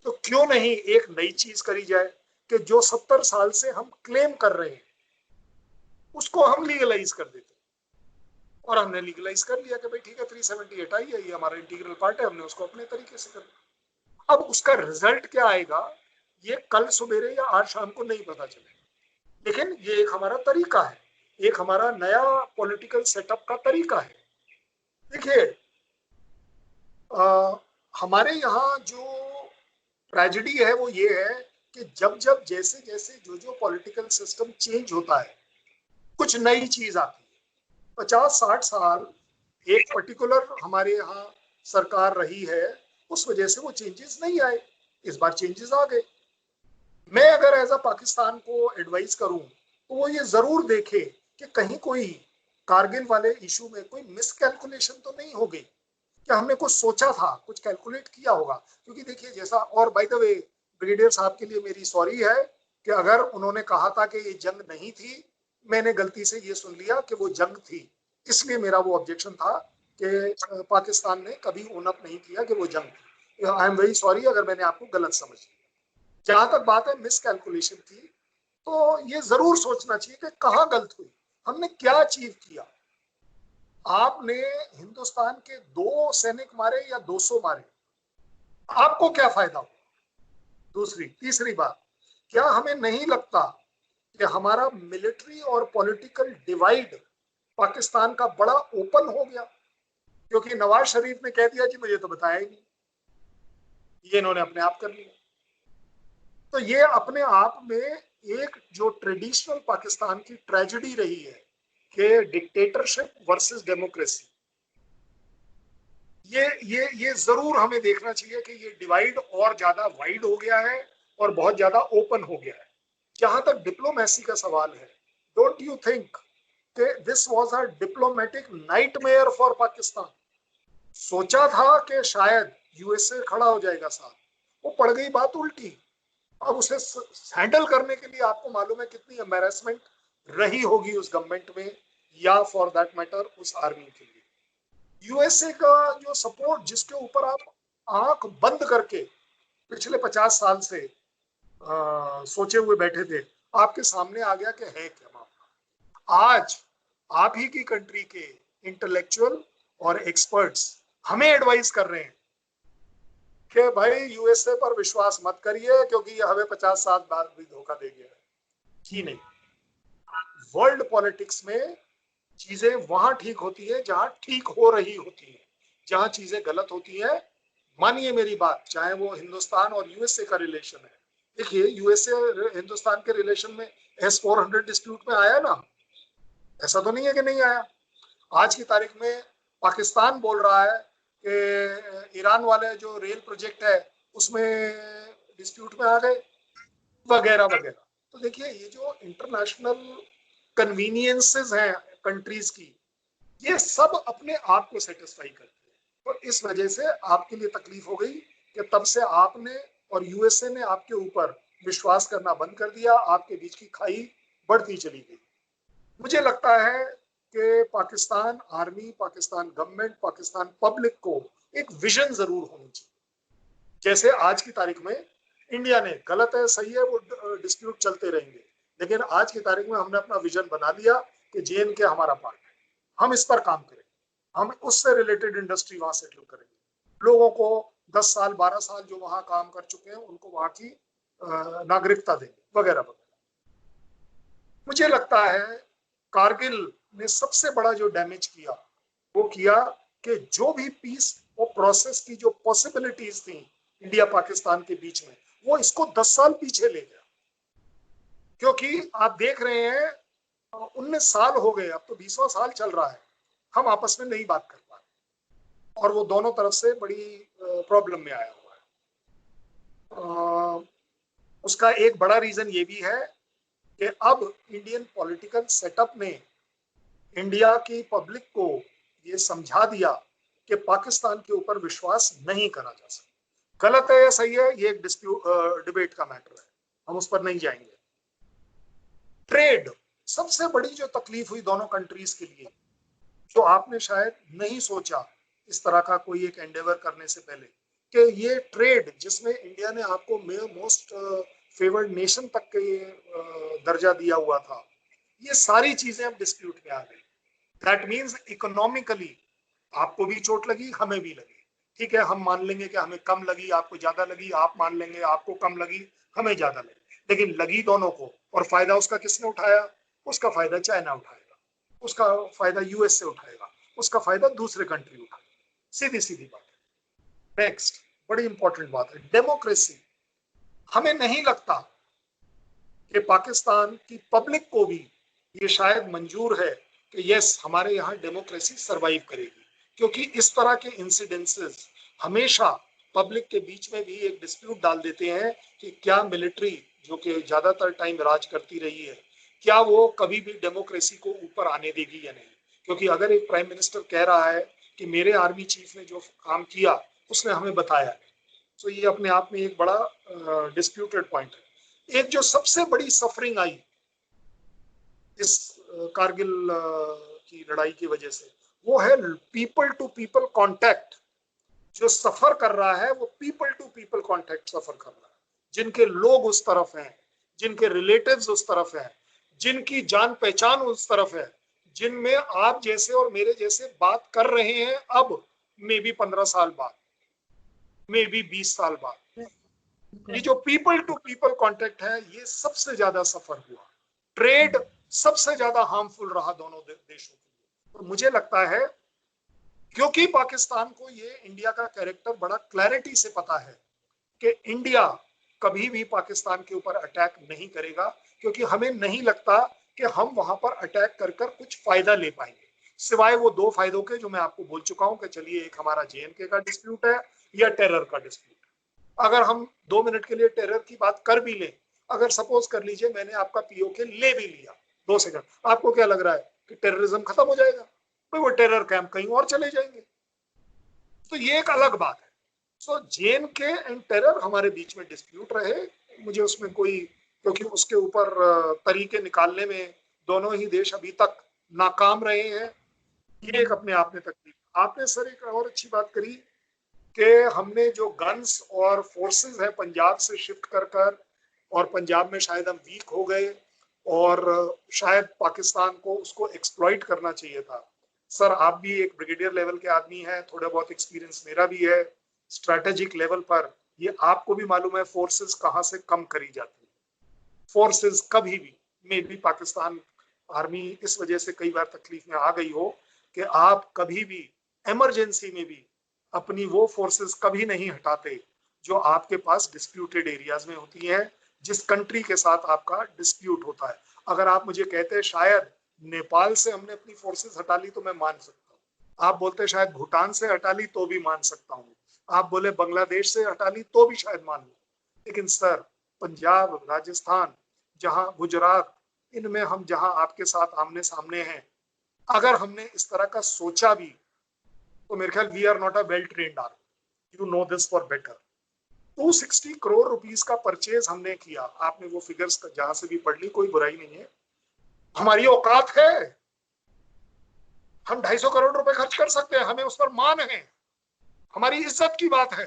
तो क्यों नहीं एक नई चीज करी जाए कि जो 70 साल से हम क्लेम कर रहे हैं उसको हम लीगलाइज कर देते। और हमने लीगलाइज कर लिया कि भाई ठीक है 378 आई है, ये हमारा इंटीग्रल पार्ट है, हमने उसको अपने तरीके से कर लिया। अब उसका रिजल्ट क्या आएगा ये कल सवेरे या आज शाम को नहीं पता चलेगा, लेकिन ये एक हमारा तरीका है, एक हमारा नया पॉलिटिकल सेटअप का तरीका है। देखिए हमारे यहाँ जो ट्रेजेडी है वो ये है कि जब जब जैसे जैसे जो पॉलिटिकल सिस्टम चेंज होता है कुछ नई चीज आती है। 50-60 साल एक पर्टिकुलर हमारे यहाँ सरकार रही है, उस वजह से वो चेंजेस नहीं आए, इस बार चेंजेस आ गए। मैं अगर एज अ पाकिस्तान को एडवाइस करूं तो वो ये जरूर देखे कि कहीं कोई कारगिल वाले इशू में कोई मिसकैलकुलेशन तो नहीं हो गई, कि हमने कुछ सोचा था, कुछ कैलकुलेट किया होगा। क्योंकि देखिए जैसा, और बाय द वे ब्रिगेडियर साहब के लिए मेरी सॉरी है कि अगर उन्होंने कहा था कि ये जंग नहीं थी, मैंने गलती से ये सुन लिया कि वो जंग थी, इसलिए मेरा वो ऑब्जेक्शन था कि पाकिस्तान ने कभी ओन अप नहीं किया कि वो जंग थी। आई एम वेरी सॉरी अगर मैंने आपको गलत समझ लिया। जहां तक बात है मिसकैलकुलेशन की, तो ये जरूर सोचना चाहिए कि कहाँ गलत हुई, हमने क्या अचीव किया। आपने हिंदुस्तान के 2 सैनिक मारे या 200 मारे, आपको क्या फायदा हो? तीसरी बात, क्या हमें नहीं लगता कि हमारा मिलिट्री और पॉलिटिकल डिवाइड पाकिस्तान का बड़ा ओपन हो गया? क्योंकि नवाज शरीफ ने कह दिया जी मुझे तो बताया ही नहीं, ये इन्होंने अपने आप कर लिया। तो ये अपने आप में एक जो ट्रेडिशनल पाकिस्तान की ट्रेजेडी रही है कि डिक्टेटरशिप वर्सेस डेमोक्रेसी, ये जरूर हमें देखना चाहिए कि ये डिवाइड और ज्यादा वाइड हो गया है और बहुत ज्यादा ओपन हो गया है। जहां तक डिप्लोमेसी का सवाल है, डोंट यू थिंक कि this was a diplomatic nightmare for Pakistan? सोचा था कि शायद USA खड़ा हो जाएगा साथ, वो पड़ गई बात उल्टी। अब उसे हैंडल करने के लिए आपको मालूम है कितनी एम्बैरेसमेंट रही होगी उस गवर्नमेंट में, या फॉर दैट मैटर उस आर्मी के लिए। USA का जो सपोर्ट, जिसके ऊपर आप आंख बंद करके पिछले 50 साल से सोचे हुए बैठे थे, आपके सामने आ गया कि है क्या मामला। आज आप ही की कंट्री के इंटेलेक्चुअल और एक्सपर्ट्स हमें एडवाइस कर रहे हैं कि भाई USA पर विश्वास मत करिए क्योंकि ये हमें 50 साल बाद भी धोखा दे गया है। जी नहीं, वर्ल्ड पॉलिटिक्स में चीजें वहां ठीक होती है जहां ठीक हो रही होती है, जहां चीजें गलत होती है, मानिए मेरी बात, चाहे वो हिंदुस्तान और USA का रिलेशन है। देखिए USA हिंदुस्तान के रिलेशन में S-400 डिस्प्यूट में आया ना, ऐसा तो नहीं है कि नहीं आया। आज की तारीख में पाकिस्तान बोल रहा है कि ईरान वाले जो रेल प्रोजेक्ट है उसमें डिस्प्यूट में आ गए, वगैरह वगैरह। तो देखिए ये जो इंटरनेशनल कन्वीनियंसेस हैं कंट्रीज की, ये सब अपने आप को सेटिस्फाई करते हैं। तो इस वजह से आपके लिए तकलीफ हो गई कि तब से आपने और USA ने आपके ऊपर विश्वास करना बंद कर दिया, आपके बीच की खाई बढ़ती चली गई। मुझे लगता है कि Pakistan army, Pakistan government, Pakistan public को एक विजन जरूर होनी चाहिए जैसे आज की तारीख में इंडिया ने, गलत है सही है वो डिस्प्यूट चलते रहेंगे, लेकिन आज की तारीख में हमने अपना विजन बना लिया कि JNK हमारा पार्ट है, हम इस पर काम करेंगे, हम उससे रिलेटेड इंडस्ट्री वहां सेटल करेंगे, लोगों को 10 साल 12 साल जो वहां काम कर चुके हैं उनको वहां की नागरिकता देंगे वगैरह वगैरह। मुझे लगता है कारगिल ने सबसे बड़ा जो डैमेज किया वो किया कि जो भी पीस और प्रोसेस की जो पॉसिबिलिटीज थी इंडिया पाकिस्तान के बीच में, वो इसको 10 साल पीछे ले गया। क्योंकि आप देख रहे हैं 19 साल हो गए, अब तो 20वां साल चल रहा है, हम आपस में नहीं बात कर पा रहे और वो दोनों तरफ से बड़ी प्रॉब्लम में आया हुआ है। उसका एक बड़ा रीजन ये भी है कि अब इंडियन पॉलिटिकल सेटअप ने इंडिया की पब्लिक को ये समझा दिया कि पाकिस्तान के ऊपर विश्वास नहीं करा जा सकता। गलत है या सही है ये एक डिबेट का मैटर है, हम उस पर नहीं जाएंगे। ट्रेड सबसे बड़ी जो तकलीफ हुई दोनों कंट्रीज के लिए, जो आपने शायद नहीं सोचा इस तरह का कोई एक एंडेवर करने से पहले, कि ये ट्रेड जिसमें इंडिया ने आपको मोस्ट फेवर्ड नेशन तक के दर्जा दिया हुआ था, ये सारी चीजें अब डिस्प्यूट में आ गई। दैट मीन्स इकोनॉमिकली आपको भी चोट लगी, हमें भी लगी, ठीक है, हम मान लेंगे कि हमें कम लगी, आपको ज्यादा लगी, आप मान लेंगे आपको कम लगी, हमें ज्यादा लगी, लेकिन लगी दोनों को। और फायदा उसका किसने उठाया? उसका फायदा चाइना उठाएगा, उसका फायदा US से उठाएगा, उसका फायदा दूसरे कंट्री उठाएगा, सीधी सीधी बात है। नेक्स्ट बड़ी इंपॉर्टेंट बात है, डेमोक्रेसी। हमें नहीं लगता कि पाकिस्तान की पब्लिक को भी ये शायद मंजूर है कि यस हमारे यहाँ डेमोक्रेसी सरवाइव करेगी, क्योंकि इस तरह के इंसिडेंसेस हमेशा पब्लिक के बीच में भी एक डिस्प्यूट डाल देते हैं कि क्या मिलिट्री जो कि ज्यादातर टाइम राज करती रही है, क्या वो कभी भी डेमोक्रेसी को ऊपर आने देगी या नहीं। क्योंकि अगर एक प्राइम मिनिस्टर कह रहा है कि मेरे आर्मी चीफ ने जो काम किया उसने हमें बताया, तो ये अपने आप में एक बड़ा डिस्प्यूटेड पॉइंट है। एक जो सबसे बड़ी सफरिंग आई इस कारगिल की लड़ाई की वजह से, वो है पीपल टू पीपल कांटेक्ट। जो सफर कर रहा है वो पीपल टू पीपल कांटेक्ट सफर कर रहा है, जिनके लोग उस तरफ हैं, जिनके रिलेटिव्स उस तरफ हैं, जिनकी जान पहचान उस तरफ है, जिनमें आप जैसे और मेरे जैसे बात कर रहे हैं अब, मे बी 15 साल बाद, मे बी 20 साल बाद। ये जो पीपल टू पीपल कांटेक्ट है ये सबसे ज्यादा सफर हुआ। ट्रेड सबसे ज्यादा हार्मफुल रहा दोनों देशों के लिए। तो मुझे लगता है क्योंकि पाकिस्तान को ये इंडिया का कैरेक्टर बड़ा क्लैरिटी से पता है कि इंडिया कभी भी पाकिस्तान के ऊपर अटैक नहीं करेगा, क्योंकि हमें नहीं लगता कि हम वहां पर अटैक कर कर कुछ फायदा ले पाएंगे, सिवाय वो दो फायदों के जो मैं आपको बोल चुका हूं कि चलिए एक हमारा JNK का डिस्प्यूट है या टेरर का डिस्प्यूट। अगर हम 2 मिनट के लिए टेरर की बात कर भी लें, अगर सपोज कर लीजिए मैंने आपका POK ले भी लिया 2 सेकंड, आपको क्या लग रहा है कि टेररिज्म खत्म हो जाएगा? भाई वो टेरर कैंप कहीं और चले जाएंगे, तो ये एक अलग बात है। सो JNK एंड टेरर हमारे बीच में डिस्प्यूट रहे, मुझे उसमें कोई, क्योंकि उसके ऊपर तरीके निकालने में दोनों ही देश अभी तक नाकाम रहे हैं, ये एक अपने आप में तकलीफ। आपने सर एक और अच्छी बात करी कि हमने जो गन्स और फोर्सेस है पंजाब से शिफ्ट कर कर, और पंजाब में शायद हम वीक हो गए और शायद पाकिस्तान को उसको एक्सप्लॉइट करना चाहिए था। सर आप भी एक ब्रिगेडियर लेवल के आदमी हैं, थोड़ा बहुत एक्सपीरियंस मेरा भी है स्ट्रैटेजिक लेवल पर, ये आपको भी मालूम है फोर्सेस कहाँ से कम करी जाती है। फोर्सेस कभी भी, मे भी पाकिस्तान आर्मी इस वजह से कई बार तकलीफ में आ गई हो कि आप कभी भी इमरजेंसी में भी अपनी वो फोर्सेस कभी नहीं हटाते जो आपके पास डिस्प्यूटेड एरियाज में होती हैं, जिस कंट्री के साथ आपका डिस्प्यूट होता है। अगर आप मुझे कहते शायद नेपाल से हमने अपनी फोर्सेस हटा ली तो मैं मान सकता हूँ, आप बोलते शायद भूटान से हटा ली तो भी मान सकता हूँ, आप बोले बांग्लादेश से हटा ली तो भी शायद मान लूं, लेकिन सर पंजाब, राजस्थान, जहां गुजरात, इनमें हम जहां आपके साथ आमने सामने हैं, अगर हमने इस तरह का सोचा भी तो मेरे ख्याल we are not a well trained army, you know this for better. 260 crore rupees का परचेज हमने किया, आपने वो फिगर्स जहां से भी पढ़ ली, कोई बुराई नहीं है, हमारी औकात है, हम 250 करोड़ रुपए खर्च कर सकते हैं, हमें उस पर मान है, हमारी इज्जत की बात है।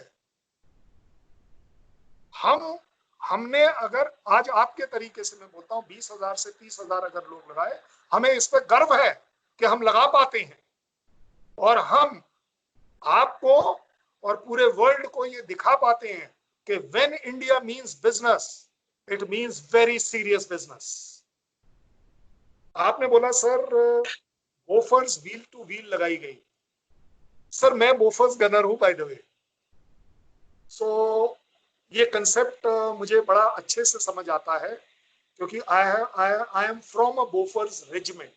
हमने अगर आज आपके तरीके से मैं बोलता हूँ 20,000 से 30,000 अगर लोग लगाए, हमें इस पर गर्व है कि हम लगा पाते हैं, और हम आपको और पूरे वर्ल्ड को ये दिखा पाते हैं कि when India means business, it means very serious business. आपने बोला sir Bofors wheel two wheel लगाई गई। सर मैं बोफर्स गनर हूं बाय द वे, सो ये कंसेप्ट मुझे बड़ा अच्छे से समझ आता है, क्योंकि I am from a Bofors regiment,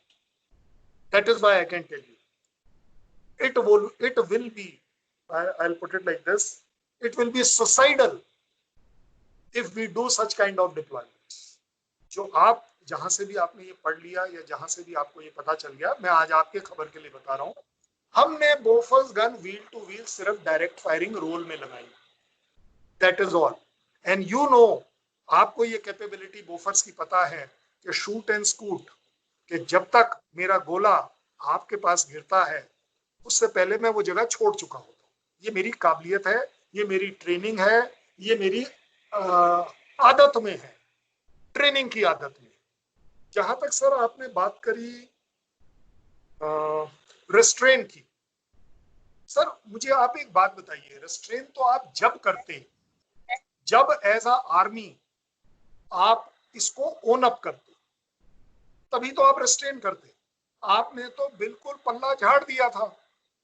that is why I can tell you it will be, I'll put it like this, it will be suicidal if we do such kind of deployments। जो आप जहां से भी आपने ये पढ़ लिया या जहां से भी आपको ये पता चल गया, मैं आज आपके खबर के लिए बता रहा हूं, हमने Bofors gun wheel two wheel सिर्फ डायरेक्ट फायरिंग रोल में लगाई, that is all. And you know, आपको ये कैपेबिलिटी बोफर्स की पता है कि शूट एंड स्कूट, कि जब तक मेरा गोला आपके पास गिरता है उससे पहले मैं वो जगह छोड़ चुका होता हूँ। ये मेरी काबिलियत है, ये मेरी ट्रेनिंग है, ये मेरी आदत में है, ट्रेनिंग की आदत में। जहां तक सर आपने बात करी रेस्ट्रेन की, सर मुझे आप एक बात बताइए, रेस्ट्रेन तो आप जब करते हैं जब एज अ आर्मी आप इसको ओन अप करते, तभी तो आप रेस्ट्रेन करते। आपने तो बिल्कुल पल्ला झाड़ दिया था।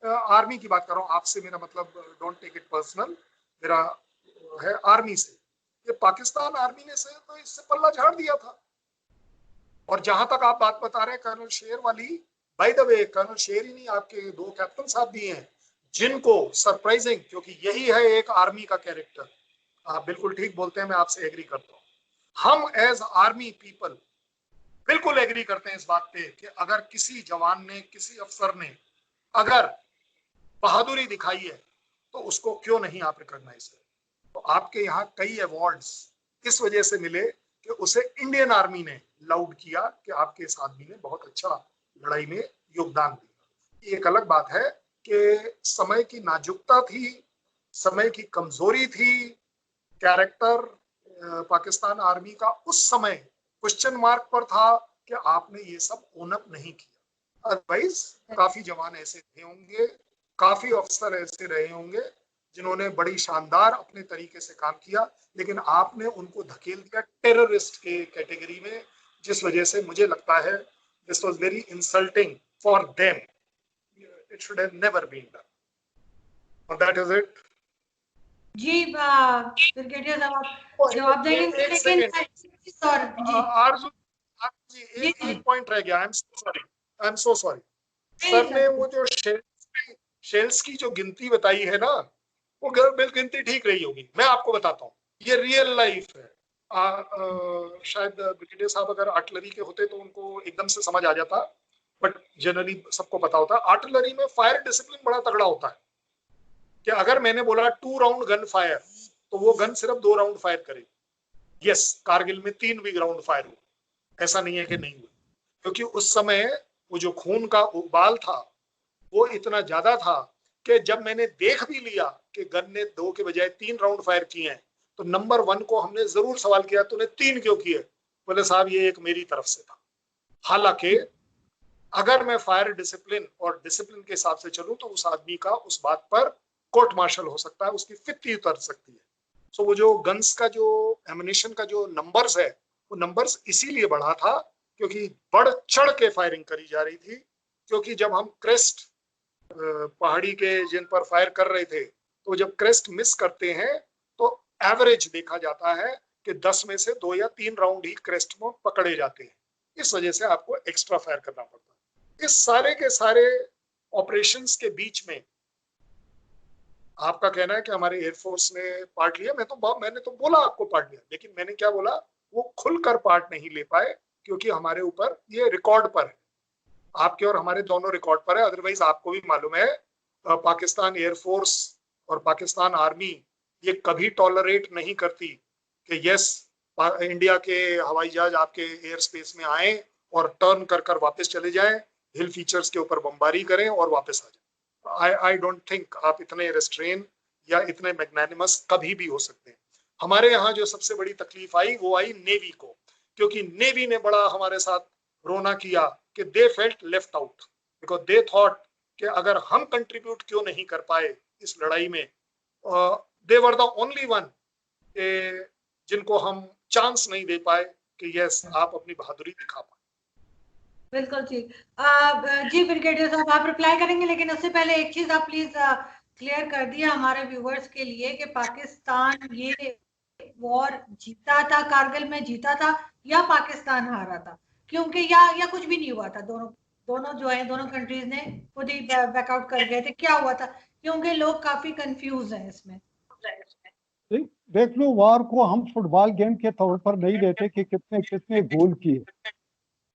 आर्मी की बात कर रहा हूँ, आपसे मेरा मतलब, डोंट टेक इट पर्सनल, मेरा है आर्मी से। ये पाकिस्तान आर्मी ने से तो इससे पल्ला झाड़ दिया था। और जहां तक आप बात बता रहे हैं कर्नल शेर वाली, बाय द वे कर्नल शेर ही नहीं, आपके दो कैप्टन साहब भी हैं जिनको सरप्राइजिंग, क्योंकि यही है एक आर्मी का कैरेक्टर। आप बिल्कुल ठीक बोलते हैं, मैं आपसे एग्री करता हूँ। हम एज आर्मी पीपल बिल्कुल एग्री करते हैं इस बात पे कि अगर किसी जवान ने, किसी अफसर ने अगर बहादुरी दिखाई है तो उसको क्यों नहीं आप रिकॉग्नाइज करें। तो आपके यहाँ कई अवार्ड्स इस वजह से मिले कि उसे इंडियन आर्मी ने लाउड किया कि आपके इस आदमी ने बहुत अच्छा लड़ाई में योगदान दिया। एक अलग बात है कि समय की नाजुकता थी, समय की कमजोरी थी, कैरेक्टर पाकिस्तान आर्मी का उस समय क्वेश्चन मार्क पर था कि आपने ये सब ओनअप नहीं किया। अदरवाइज काफी जवान ऐसे रहे होंगे, काफी अफसर ऐसे रहे होंगे जिन्होंने बड़ी शानदार अपने तरीके से काम किया, लेकिन आपने उनको धकेल दिया टेररिस्ट के कैटेगरी में, जिस वजह से मुझे लगता है this was very insulting for them, it should have never been done. और दैट इज इट। जी ब्रिगेडियर साहब जवाब देंगे, लेकिन सर जी आरजू जी एक पॉइंट रह गया। I am so sorry sir ने वो जो शेल्स की जो गिनती बताई है ना, वो गिनती ठीक रही होगी। मैं आपको बताता हूँ, ये रियल लाइफ है। शायद ब्रिगेडियर साहब अगर आर्टिलरी के होते तो उनको एकदम से समझ आ जाता, बट जनरली सबको पता होता है। आर्टिलरी में फायर डिसिप्लिन बड़ा तगड़ा होता है कि अगर मैंने बोला 2 राउंड गन फायर तो वो गन सिर्फ 2 राउंड फायर करेगी। यस, कारगिल में 3 भी राउंड फायर हुए, ऐसा नहीं है कि नहीं हुए, क्योंकि उस समय वो जो खून का उबाल था वो इतना ज्यादा था कि जब मैंने देख भी लिया कि गन ने 2 के बजाय 3 राउंड फायर किए हैं, तो नंबर 1 को हमने जरूर सवाल किया, तूने 3 क्यों किए? बोले साहब ये एक मेरी तरफ से था। हालांकि अगर मैं फायर डिसिप्लिन और डिसिप्लिन के हिसाब से चलूं तो उस आदमी का उस बात पर कोर्ट मार्शल हो सकता है, उसकी फित्ती उतर सकती है। सो वो जो गन्स का जो एमिनेशन का जो नंबर्स है, वो नंबर्स इसीलिए बढ़ा था क्योंकि बढ़ चढ़ के फायरिंग करी जा रही थी। क्योंकि जब हम क्रेस्ट पहाड़ी के जिन पर फायर कर रहे थे, तो जब क्रेस्ट मिस करते हैं तो एवरेज देखा जाता है कि 10 में से 2 या 3 राउंड ही क्रेस्ट में पकड़े जाते हैं। इस वजह से आपको एक्स्ट्रा फायर करना पड़ता है। इस सारे के सारे ऑपरेशंस के बीच में आपका कहना है कि हमारे एयरफोर्स ने पार्ट लिया, मैंने तो बोला आपको पार्ट लिया, लेकिन मैंने क्या बोला, वो खुलकर पार्ट नहीं ले पाए क्योंकि हमारे ऊपर ये रिकॉर्ड पर है, आपके और हमारे दोनों रिकॉर्ड पर है। अदरवाइज आपको भी मालूम है पाकिस्तान एयरफोर्स और पाकिस्तान आर्मी ये कभी टॉलरेट नहीं करती कि यस इंडिया के हवाई जहाज आपके एयर स्पेस में आए और टर्न कर कर वापस चले जाएं, हिल फीचर्स के ऊपर बमबारी करें और वापस आ जाए। आई डोंट थिंक आप इतने रेस्ट्रेन या इतने मैग्नानिमस कभी भी हो सकते हैं। हमारे यहाँ जो सबसे बड़ी तकलीफ आई वो आई नेवी को, क्योंकि नेवी ने बड़ा हमारे साथ रोना किया कि they felt left out, because they thought कि अगर हम कंट्रीब्यूट क्यों नहीं कर पाए इस लड़ाई में, दे वर द ओनली वन जिनको हम चांस नहीं दे पाए कि यस आप अपनी बहादुरी दिखा पाए। बिल्कुल ठीक। जी ब्रिगेडियर साहब आप रिप्लाई करेंगे, लेकिन उससे पहले एक चीज आप प्लीज क्लियर कर दिया हमारे व्यूवर्स के लिए कि पाकिस्तान ये वॉर जीता था, कारगिल में जीता था या पाकिस्तान हारा था, क्योंकि या कुछ भी नहीं हुआ था, दोनों जो है दोनों कंट्रीज ने खुद ही बैकआउट कर गए थे, क्या हुआ था, क्योंकि लोग काफी कंफ्यूज हैं इसमें। देख लो, वार को हम फुटबॉल गेम के तौर पर नहीं लेते कि कितने कितने गोल किए।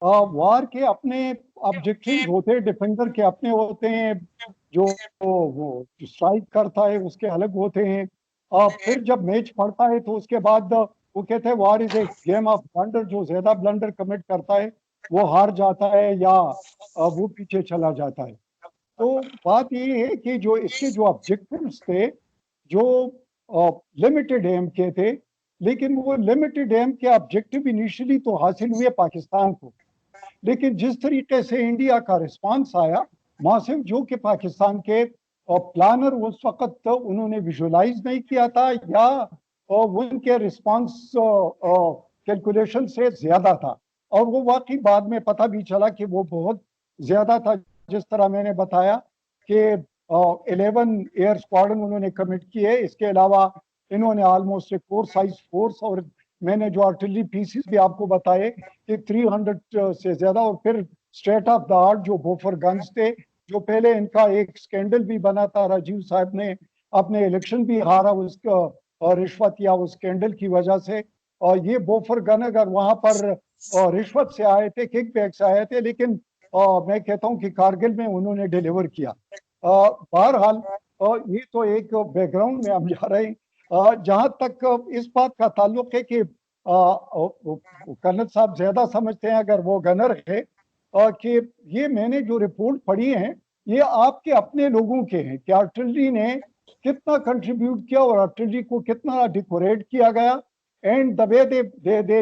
वार के अपने ऑब्जेक्टिव्स होते हैं, डिफेंडर के अपने होते हैं, जो वो स्ट्राइक करता है उसके अलग होते हैं। फिर जब मैच पड़ता है तो उसके बाद वो कहते हैं वार is a game of blunder, जो ज्यादा ब्लंडर कमिट करता है वो हार जाता है या वो पीछे चला जाता है। तो बात ये है कि जो इसके जो ऑब्जेक्टिव्स थे, जो लिमिटेड एम के थे, लेकिन वो लिमिटेड एम के ऑब्जेक्टिव इनिशियली तो हासिल हुए पाकिस्तान को, लेकिन जिस तरीके से इंडिया का रिस्पांस आया मासिव, जो कि पाकिस्तान के प्लानर उस वक्त उन्होंने विजुअलाइज नहीं किया था या उनके रिस्पांस कैलकुलेशन से ज्यादा था, और वो वाकई बाद में पता भी चला कि वो बहुत ज्यादा था। जिस तरह मैंने बताया कि 11 एयर स्क्वाड्रन उन्होंने कमिट किए, इसके अलावा इन्होंने ऑलमोस्ट एक 4 साइज फोर्स, और मैंने जो आर्टिलरी पीसेस भी आपको बताए कि 300 से ज्यादा, और फिर स्ट्रेट ऑफ द आर्ट जो बोफर गन्स थे, जो पहले इनका एक स्कैंडल भी बना था, राजीव साहब ने अपने इलेक्शन भी हारा उसका रिश्वत या उस स्कैंडल की वजह से। और ये बोफर गन अगर वहां पर रिश्वत से आए थे, किक बैक से आए थे, लेकिन मैं कहता हूं कि कारगिल में उन्होंने डिलीवर किया। बहरहाल ये तो एक बैकग्राउंड में हम जा रहे हैं। जहां तक इस बात का ताल्लुक है कि कर्नल साहब ज्यादा समझते हैं अगर वो गनर है, कि ये मैंने जो रिपोर्ट पढ़ी है ये आपके अपने लोगों के हैं कि आर्टिलरी ने कितना कंट्रीब्यूट किया और आर्टिलरी को कितना डिकोरेट किया गया, and the way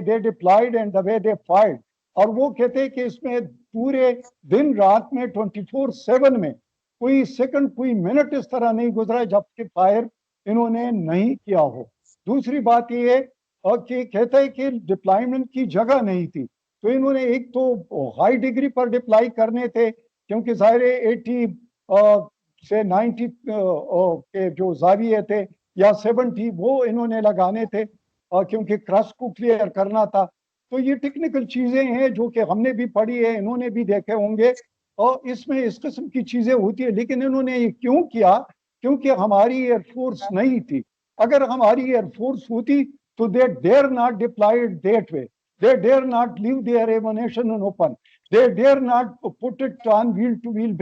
they deployed and the way they fired. और वो कहते हैं कि इसमें पूरे दिन रात में 24/7 में कोई सेकंड कोई मिनट इस तरह नहीं गुजरा जबकि फायर इन्होंने नहीं किया हो। दूसरी बात ये है कि कहते हैं कि डिप्लॉयमेंट की जगह नहीं थी, तो इन्होंने एक तो हाई डिग्री पर डिप्लॉय करने थे, क्योंकि जाहिर 80 से 90 के जो जाविये थे या 70 वो इन्होंने लगाने थे, क्योंकि क्रस्ट को क्लियर करना था। तो ये टेक्निकल चीजें हैं जो कि हमने भी पढ़ी है, इन्होंने भी देखे होंगे, और इसमें इस किस्म की चीजें होती है। लेकिन इन्होंने ये क्यों किया? क्योंकि हमारी एयरफोर्स नहीं थी। अगर हमारी एयरफोर्स होती तो they dare not deployed that way, they dare not leave their ammunition on open, they dare not put it on wheel to wheel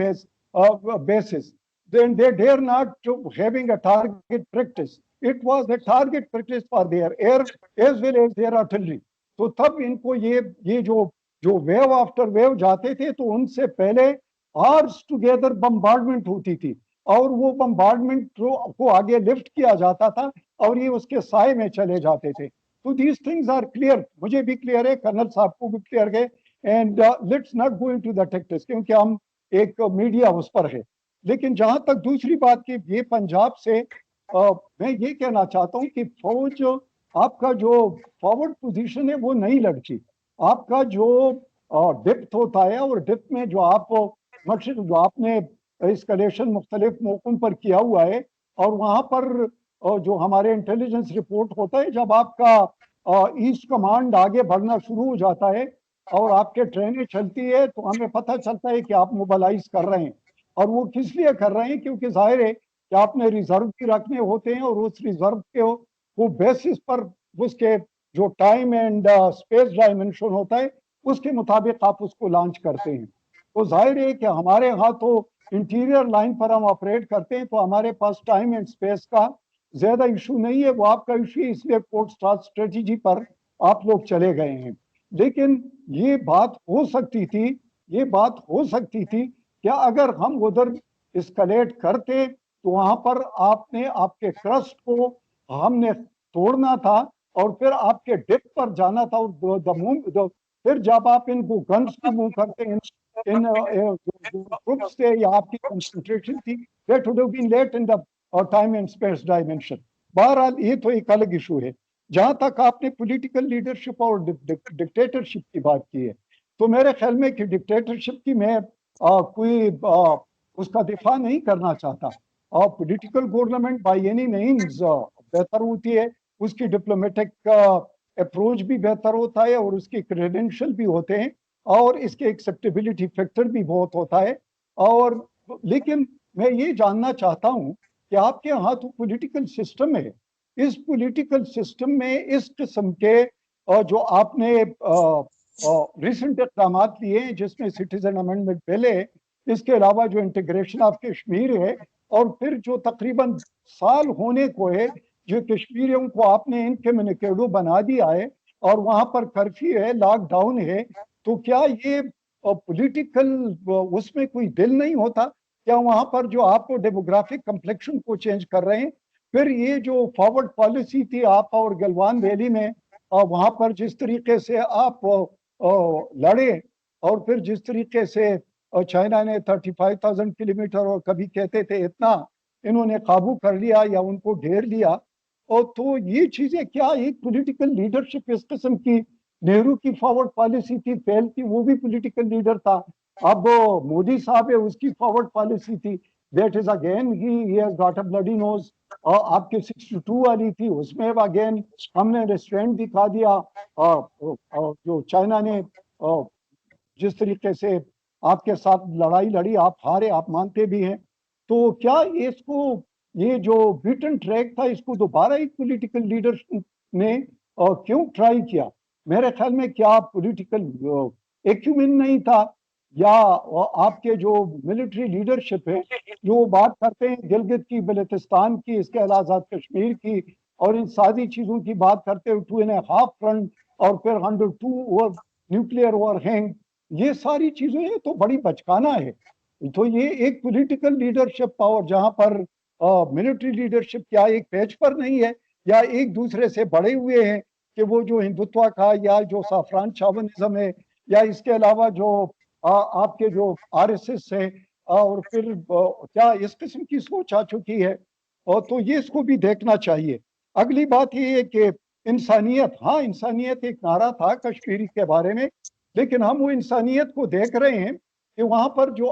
basis, then they dare not to having a target practice. It was a target practice for their air as well as their artillery. तो तब इनको ये जो वेव आफ्टर वेव जाते थे तो उनसे पहले आवर्स टुगेदर बम्बार्डमेंट होती थी, और वो बम्बार्डमेंट को आगे लिफ्ट किया जाता था और ये उसके साए में चले जाते थे। तो दीज थिंग्स आर क्लियर, मुझे भी क्लियर है, कर्नल साहब को भी क्लियर है, and let's not go into the tactics क्योंकि हम एक मीडिया उस पर है। लेकिन जहां तक दूसरी बात की ये पंजाब से मैं ये कहना चाहता हूं कि फौज आपका जो फॉरवर्ड पोजीशन है वो नहीं लड़की, आपका जो डेप्थ होता है, और डेप्थ में जो आप जो आपने एस्केलेशन मुख्तलिफ मौकों पर किया हुआ है, और वहां पर जो हमारे इंटेलिजेंस रिपोर्ट होता है, जब आपका ईस्ट कमांड आगे बढ़ना शुरू हो जाता है और आपके ट्रेनें चलती है तो हमें पता चलता है कि आप मोबालाइज कर रहे हैं। और वो किस लिए कर रहे हैं? क्योंकि जाहिर है कि आपने रिजर्व भी रखने होते हैं, और उस रिजर्व के वो बेसिस पर उसके जो टाइम एंड स्पेस डायमेंशन होता है उसके मुताबिक आप उसको लॉन्च करते हैं। तो जाहिर है कि हमारे यहाँ तो इंटीरियर लाइन पर हम ऑपरेट करते हैं, तो हमारे पास टाइम एंड स्पेस का ज्यादा इशू नहीं है, वो आपका इशू है, इसलिए कोर्ट स्ट्रेटेजी पर आप लोग चले गए हैं। लेकिन ये बात हो सकती थी क्या अगर हम उधर एस्केलेट करते तो वहां पर आपने आपके क्रस्ट को हमने तोड़ना था और फिर आपके डिप पर जाना था। और फिर जब आप इनको गन्स को मूव करते इन ग्रुप्स थे या आपकी कंसंट्रेशन थी, that would have been late in the time and space dimension. बहरहाल ये तो एक अलग इशू है। जहां तक आपने पॉलिटिकल लीडरशिप और डिक्टेटरशिप की बात की है, तो मेरे ख्याल में कि डिक्टेटरशिप की मैं कोई उसका दिफा नहीं करना चाहता। और political government by any means बेहतर होती है, उसकी डिप्लोमेटिक अप्रोच भी बेहतर होता है और उसके क्रेडेंशियल भी होते हैं और इसके एक्सेप्टेबिलिटी फैक्टर भी बहुत होता है। और लेकिन मैं ये जानना चाहता हूँ कि आपके यहाँ तो पॉलिटिकल सिस्टम है, इस पॉलिटिकल सिस्टम में इस किस्म के जो आपने रिसेंट इक़दाम लिए हैं जिसमें सिटीजन अमेंडमेंट बिल है, इसके अलावा जो इंटीग्रेशन ऑफ कश्मीर है, और फिर जो तकरीबन साल होने को है जो कश्मीरियों को आपने इनकम्युनिकेबल बना दिया है और वहां पर कर्फ्यू है, लॉकडाउन है, तो क्या ये पॉलिटिकल उसमें कोई दिल नहीं होता? क्या वहां पर जो आप डेमोग्राफिक कम्प्लेक्शन को चेंज कर रहे हैं, फिर ये जो फॉरवर्ड पॉलिसी थी आप और गलवान वैली में, वहां पर जिस तरीके से आप लड़े और फिर जिस तरीके से चाइना ने 35,000 किलोमीटर और कभी कहते थे इतना इन्होंने काबू कर लिया या उनको घेर लिया, और तो ये चीजें क्या एक पॉलिटिकल लीडरशिप इस किस्म की, नेहरू की फॉरवर्ड पॉलिसी थी, फेल की, वो भी पॉलिटिकल लीडर था। अब मोदी साहब है, उसकी फॉरवर्ड पॉलिसी थी, that is again he has got a bloody nose. और आपके 62 वाली थी, उसमें अगेन हमने रेस्टोरेंट दिखा दिया। जो चाइना ने जिस तरीके से आपके साथ लड़ाई लड़ी, आप हारे, आप मानते भी हैं, तो क्या इसको ये जो बीटन ट्रैक था इसको दोबारा एक पॉलिटिकल लीडर ने क्यों ट्राई किया? मेरे ख्याल में क्या पॉलिटिकल एक्यूमेन नहीं था, या आपके जो मिलिट्री लीडरशिप है जो बात करते हैं गिलगित की, बलूचिस्तान की, इसके अलावा कश्मीर की और इन सारी चीजों की बात करते हुए 2.5 फ्रंट और फिर 102 न्यूक्लियर ओवरहैंग, ये सारी चीजें ये तो बड़ी बचकाना है। तो ये एक पॉलिटिकल लीडरशिप पावर जहां पर मिलिट्री लीडरशिप क्या एक पेज पर नहीं है, या एक दूसरे से बड़े हुए हैं कि वो जो हिंदुत्व का या जो साफरान चावनिज्म है, या इसके अलावा जो आपके जो आरएसएस है, और फिर क्या इस किस्म की सोच आ चुकी है? और तो ये इसको भी देखना चाहिए। अगली बात ये है कि इंसानियत, हाँ इंसानियत एक नारा था कश्मीरी के बारे में, लेकिन हम वो इंसानियत को देख रहे हैं कि वहां पर जो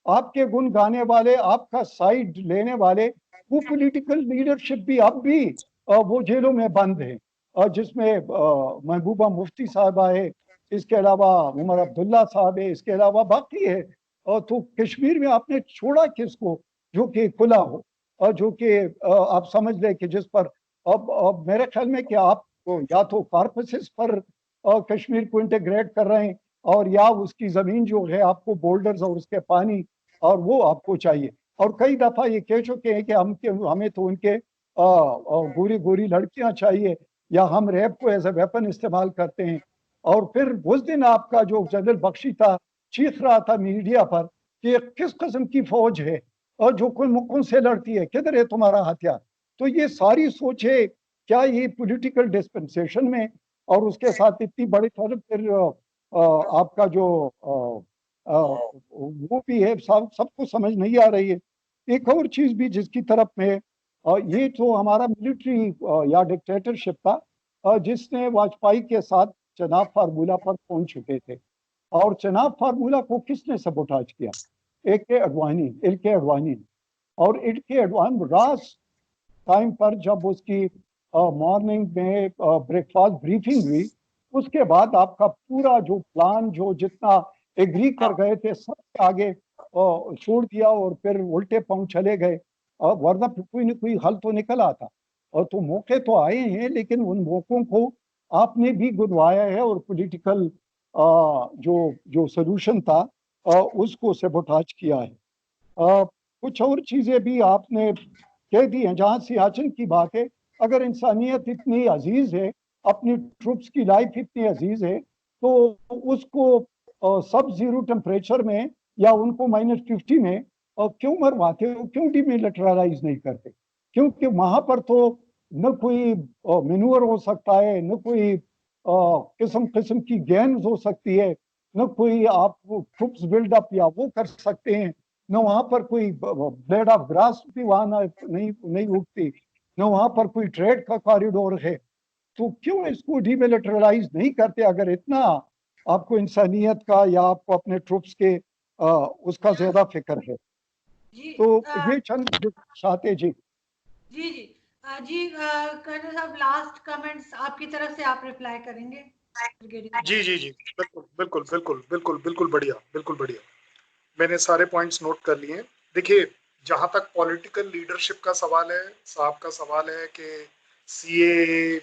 आपके गुण गाने वाले, आपका साइड लेने वाले, वो पॉलिटिकल लीडरशिप भी अब भी वो जेलों में बंद है, जिसमें महबूबा मुफ्ती साहबा है, इसके अलावा उमर अब्दुल्ला साहब है, इसके अलावा बाकी है। और तो कश्मीर में आपने छोड़ा किसको जो कि खुला हो, और जो कि आप समझ लें कि जिस पर अब मेरे ख्याल में कि आप तो या तो कॉर्पसेस पर कश्मीर को इंटीग्रेट कर रहे हैं, और या उसकी जमीन जो है आपको बोल्डर्स और उसके पानी और वो आपको चाहिए। और कई दफा ये कह चुके हैं कि हमें तो उनके गोरी गोरी लड़कियां चाहिए, या हम रैप को एज ए वेपन इस्तेमाल करते हैं। और फिर उस दिन आपका जो जनरल बख्शी था चीख रहा था मीडिया पर कि किस किस्म की फौज है और जो कोई मुक्कों से लड़ती है, किधर है तुम्हारा हथियार? तो ये सारी सोचे क्या ये पॉलिटिकल डिस्पेंसेशन में, और उसके साथ इतनी बड़ी फिर आपका जो वो भी है, सबको समझ नहीं आ रही है। एक और चीज भी जिसकी तरफ में ये तो हमारा मिलिट्री या डिक्टेटरशिप था, जिसने वाजपेयी के साथ चनाब फार्मूला पर पहुंच चुके थे। और चनाब फार्मूला को किसने सबोटाज किया? एल के अडवाणी। और रात टाइम पर जब उसकी मॉर्निंग में ब्रेकफास्ट ब्रीफिंग हुई, उसके बाद आपका पूरा जो प्लान जो जितना एग्री कर गए थे सब आगे छोड़ दिया और फिर उल्टे पांव चले गए। वरना कोई न कोई हल तो निकल आता। और तो मौके तो आए हैं, लेकिन उन मौकों को आपने भी गुनवाया है और पॉलिटिकल जो सोल्यूशन था उसको सेबोटाज किया है। कुछ और चीजें भी आपने कह दी हैं। जहां सियाचिन की बात है, अगर इंसानियत इतनी अजीज है, अपनी ट्रूप्स की लाइफ इतनी अजीज है, तो उसको सब जीरो टेम्परेचर में या उनको -50 में क्यों मरवाते हो, क्यों डिमिलिटराइज नहीं करते? क्योंकि वहां पर तो न कोई मेन्योर हो सकता है, न कोई किस्म किस्म की गेम्स हो सकती है, न कोई आप ट्रुप्स बिल्डअप या वो कर सकते हैं, न वहां पर कोई ब्लेड ऑफ ग्रास भी वहां नहीं नहीं उगती, न वहां पर कोई ट्रेड का कॉरिडोर है। तो क्यों इसको डिमिलिटराइज नहीं करते? अगर इतना आपको इंसानियत का या आपको अपने ट्रुप्स के उसका ज्यादा फिक्र है जी तो ये चंद चाहते जी। जी जी जी कर्नल साहब, लास्ट कमेंट्स आपकी तरफ से, आप रिप्लाई करेंगे? जी जी जी, बिल्कुल बिल्कुल बिल्कुल बिल्कुल बिल्कुल बढ़िया, बिल्कुल बढ़िया। मैंने सारे पॉइंट्स नोट कर लिए हैं। देखिए, जहां तक पॉलिटिकल लीडरशिप का सवाल है, साहब का सवाल है कि सीए,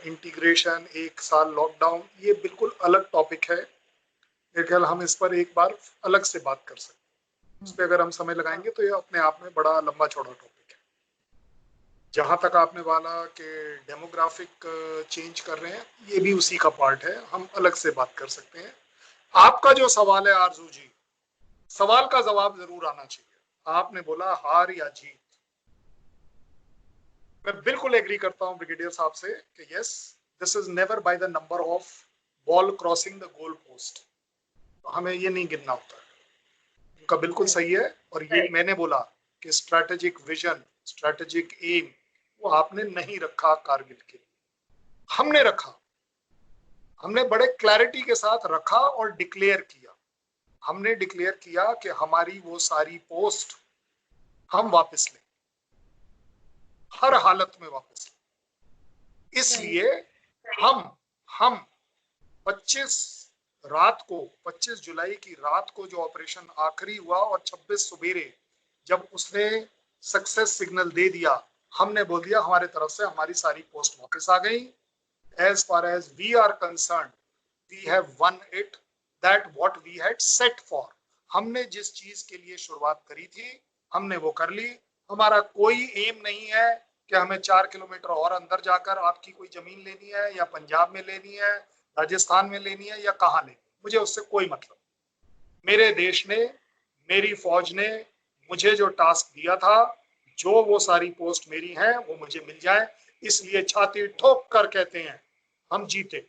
इंटीग्रेशन, 1 साल लॉकडाउन, ये बिल्कुल अलग टॉपिक है। मेरे ख्याल हम इस पर एक बार अलग से बात कर सकते हैं। इस पर अगर हम समय लगाएंगे तो ये अपने आप में बड़ा लंबा चौड़ा टॉपिक है। जहां तक आपने वाला कि डेमोग्राफिक चेंज कर रहे हैं, ये भी उसी का पार्ट है, हम अलग से बात कर सकते हैं। आपका जो सवाल है आरजू जी, सवाल का जवाब जरूर आना चाहिए। आपने बोला हार या जीत, मैं बिल्कुल एग्री करता हूं ब्रिगेडियर साहब से कि yes, this is never by the number of ball crossing the goal post. हमें ये नहीं गिनना होता है। उनका बिल्कुल सही है। और ये मैंने बोला कि स्ट्रैटेजिक विजन, स्ट्रैटेजिक एम वो आपने नहीं रखा कारगिल के लिए, हमने रखा। हमने बड़े क्लैरिटी के साथ रखा और डिक्लेयर किया। हमने डिक्लेयर किया कि हमारी वो सारी पोस्ट हम वापस लें, हर हालत में वापस लें। इसलिए हम 25 जुलाई की रात को जो ऑपरेशन आखिरी हुआ और 26 सवेरे जब उसने सक्सेस सिग्नल दे दिया, हमने बोल दिया हमारे तरफ से हमारी सारी पोस्ट वापस आ गई। As far as we are concerned, we have won it, that what we had set for. हमने जिस चीज के लिए शुरुआत करी थी, हमने वो कर ली। हमारा कोई एम नहीं है कि हमें 4 किलोमीटर और अंदर जाकर आपकी कोई जमीन लेनी है, या पंजाब में लेनी है, राजस्थान में लेनी है, या कहाँ लेनी है। मुझे उससे कोई मतलब। मेरे देश ने, मेरी फौज ने मुझे जो टास्क दिया था, जो वो सारी पोस्ट मेरी हैं वो मुझे मिल जाए, इसलिए छाती ठोक कर कहते हैं हम जीते।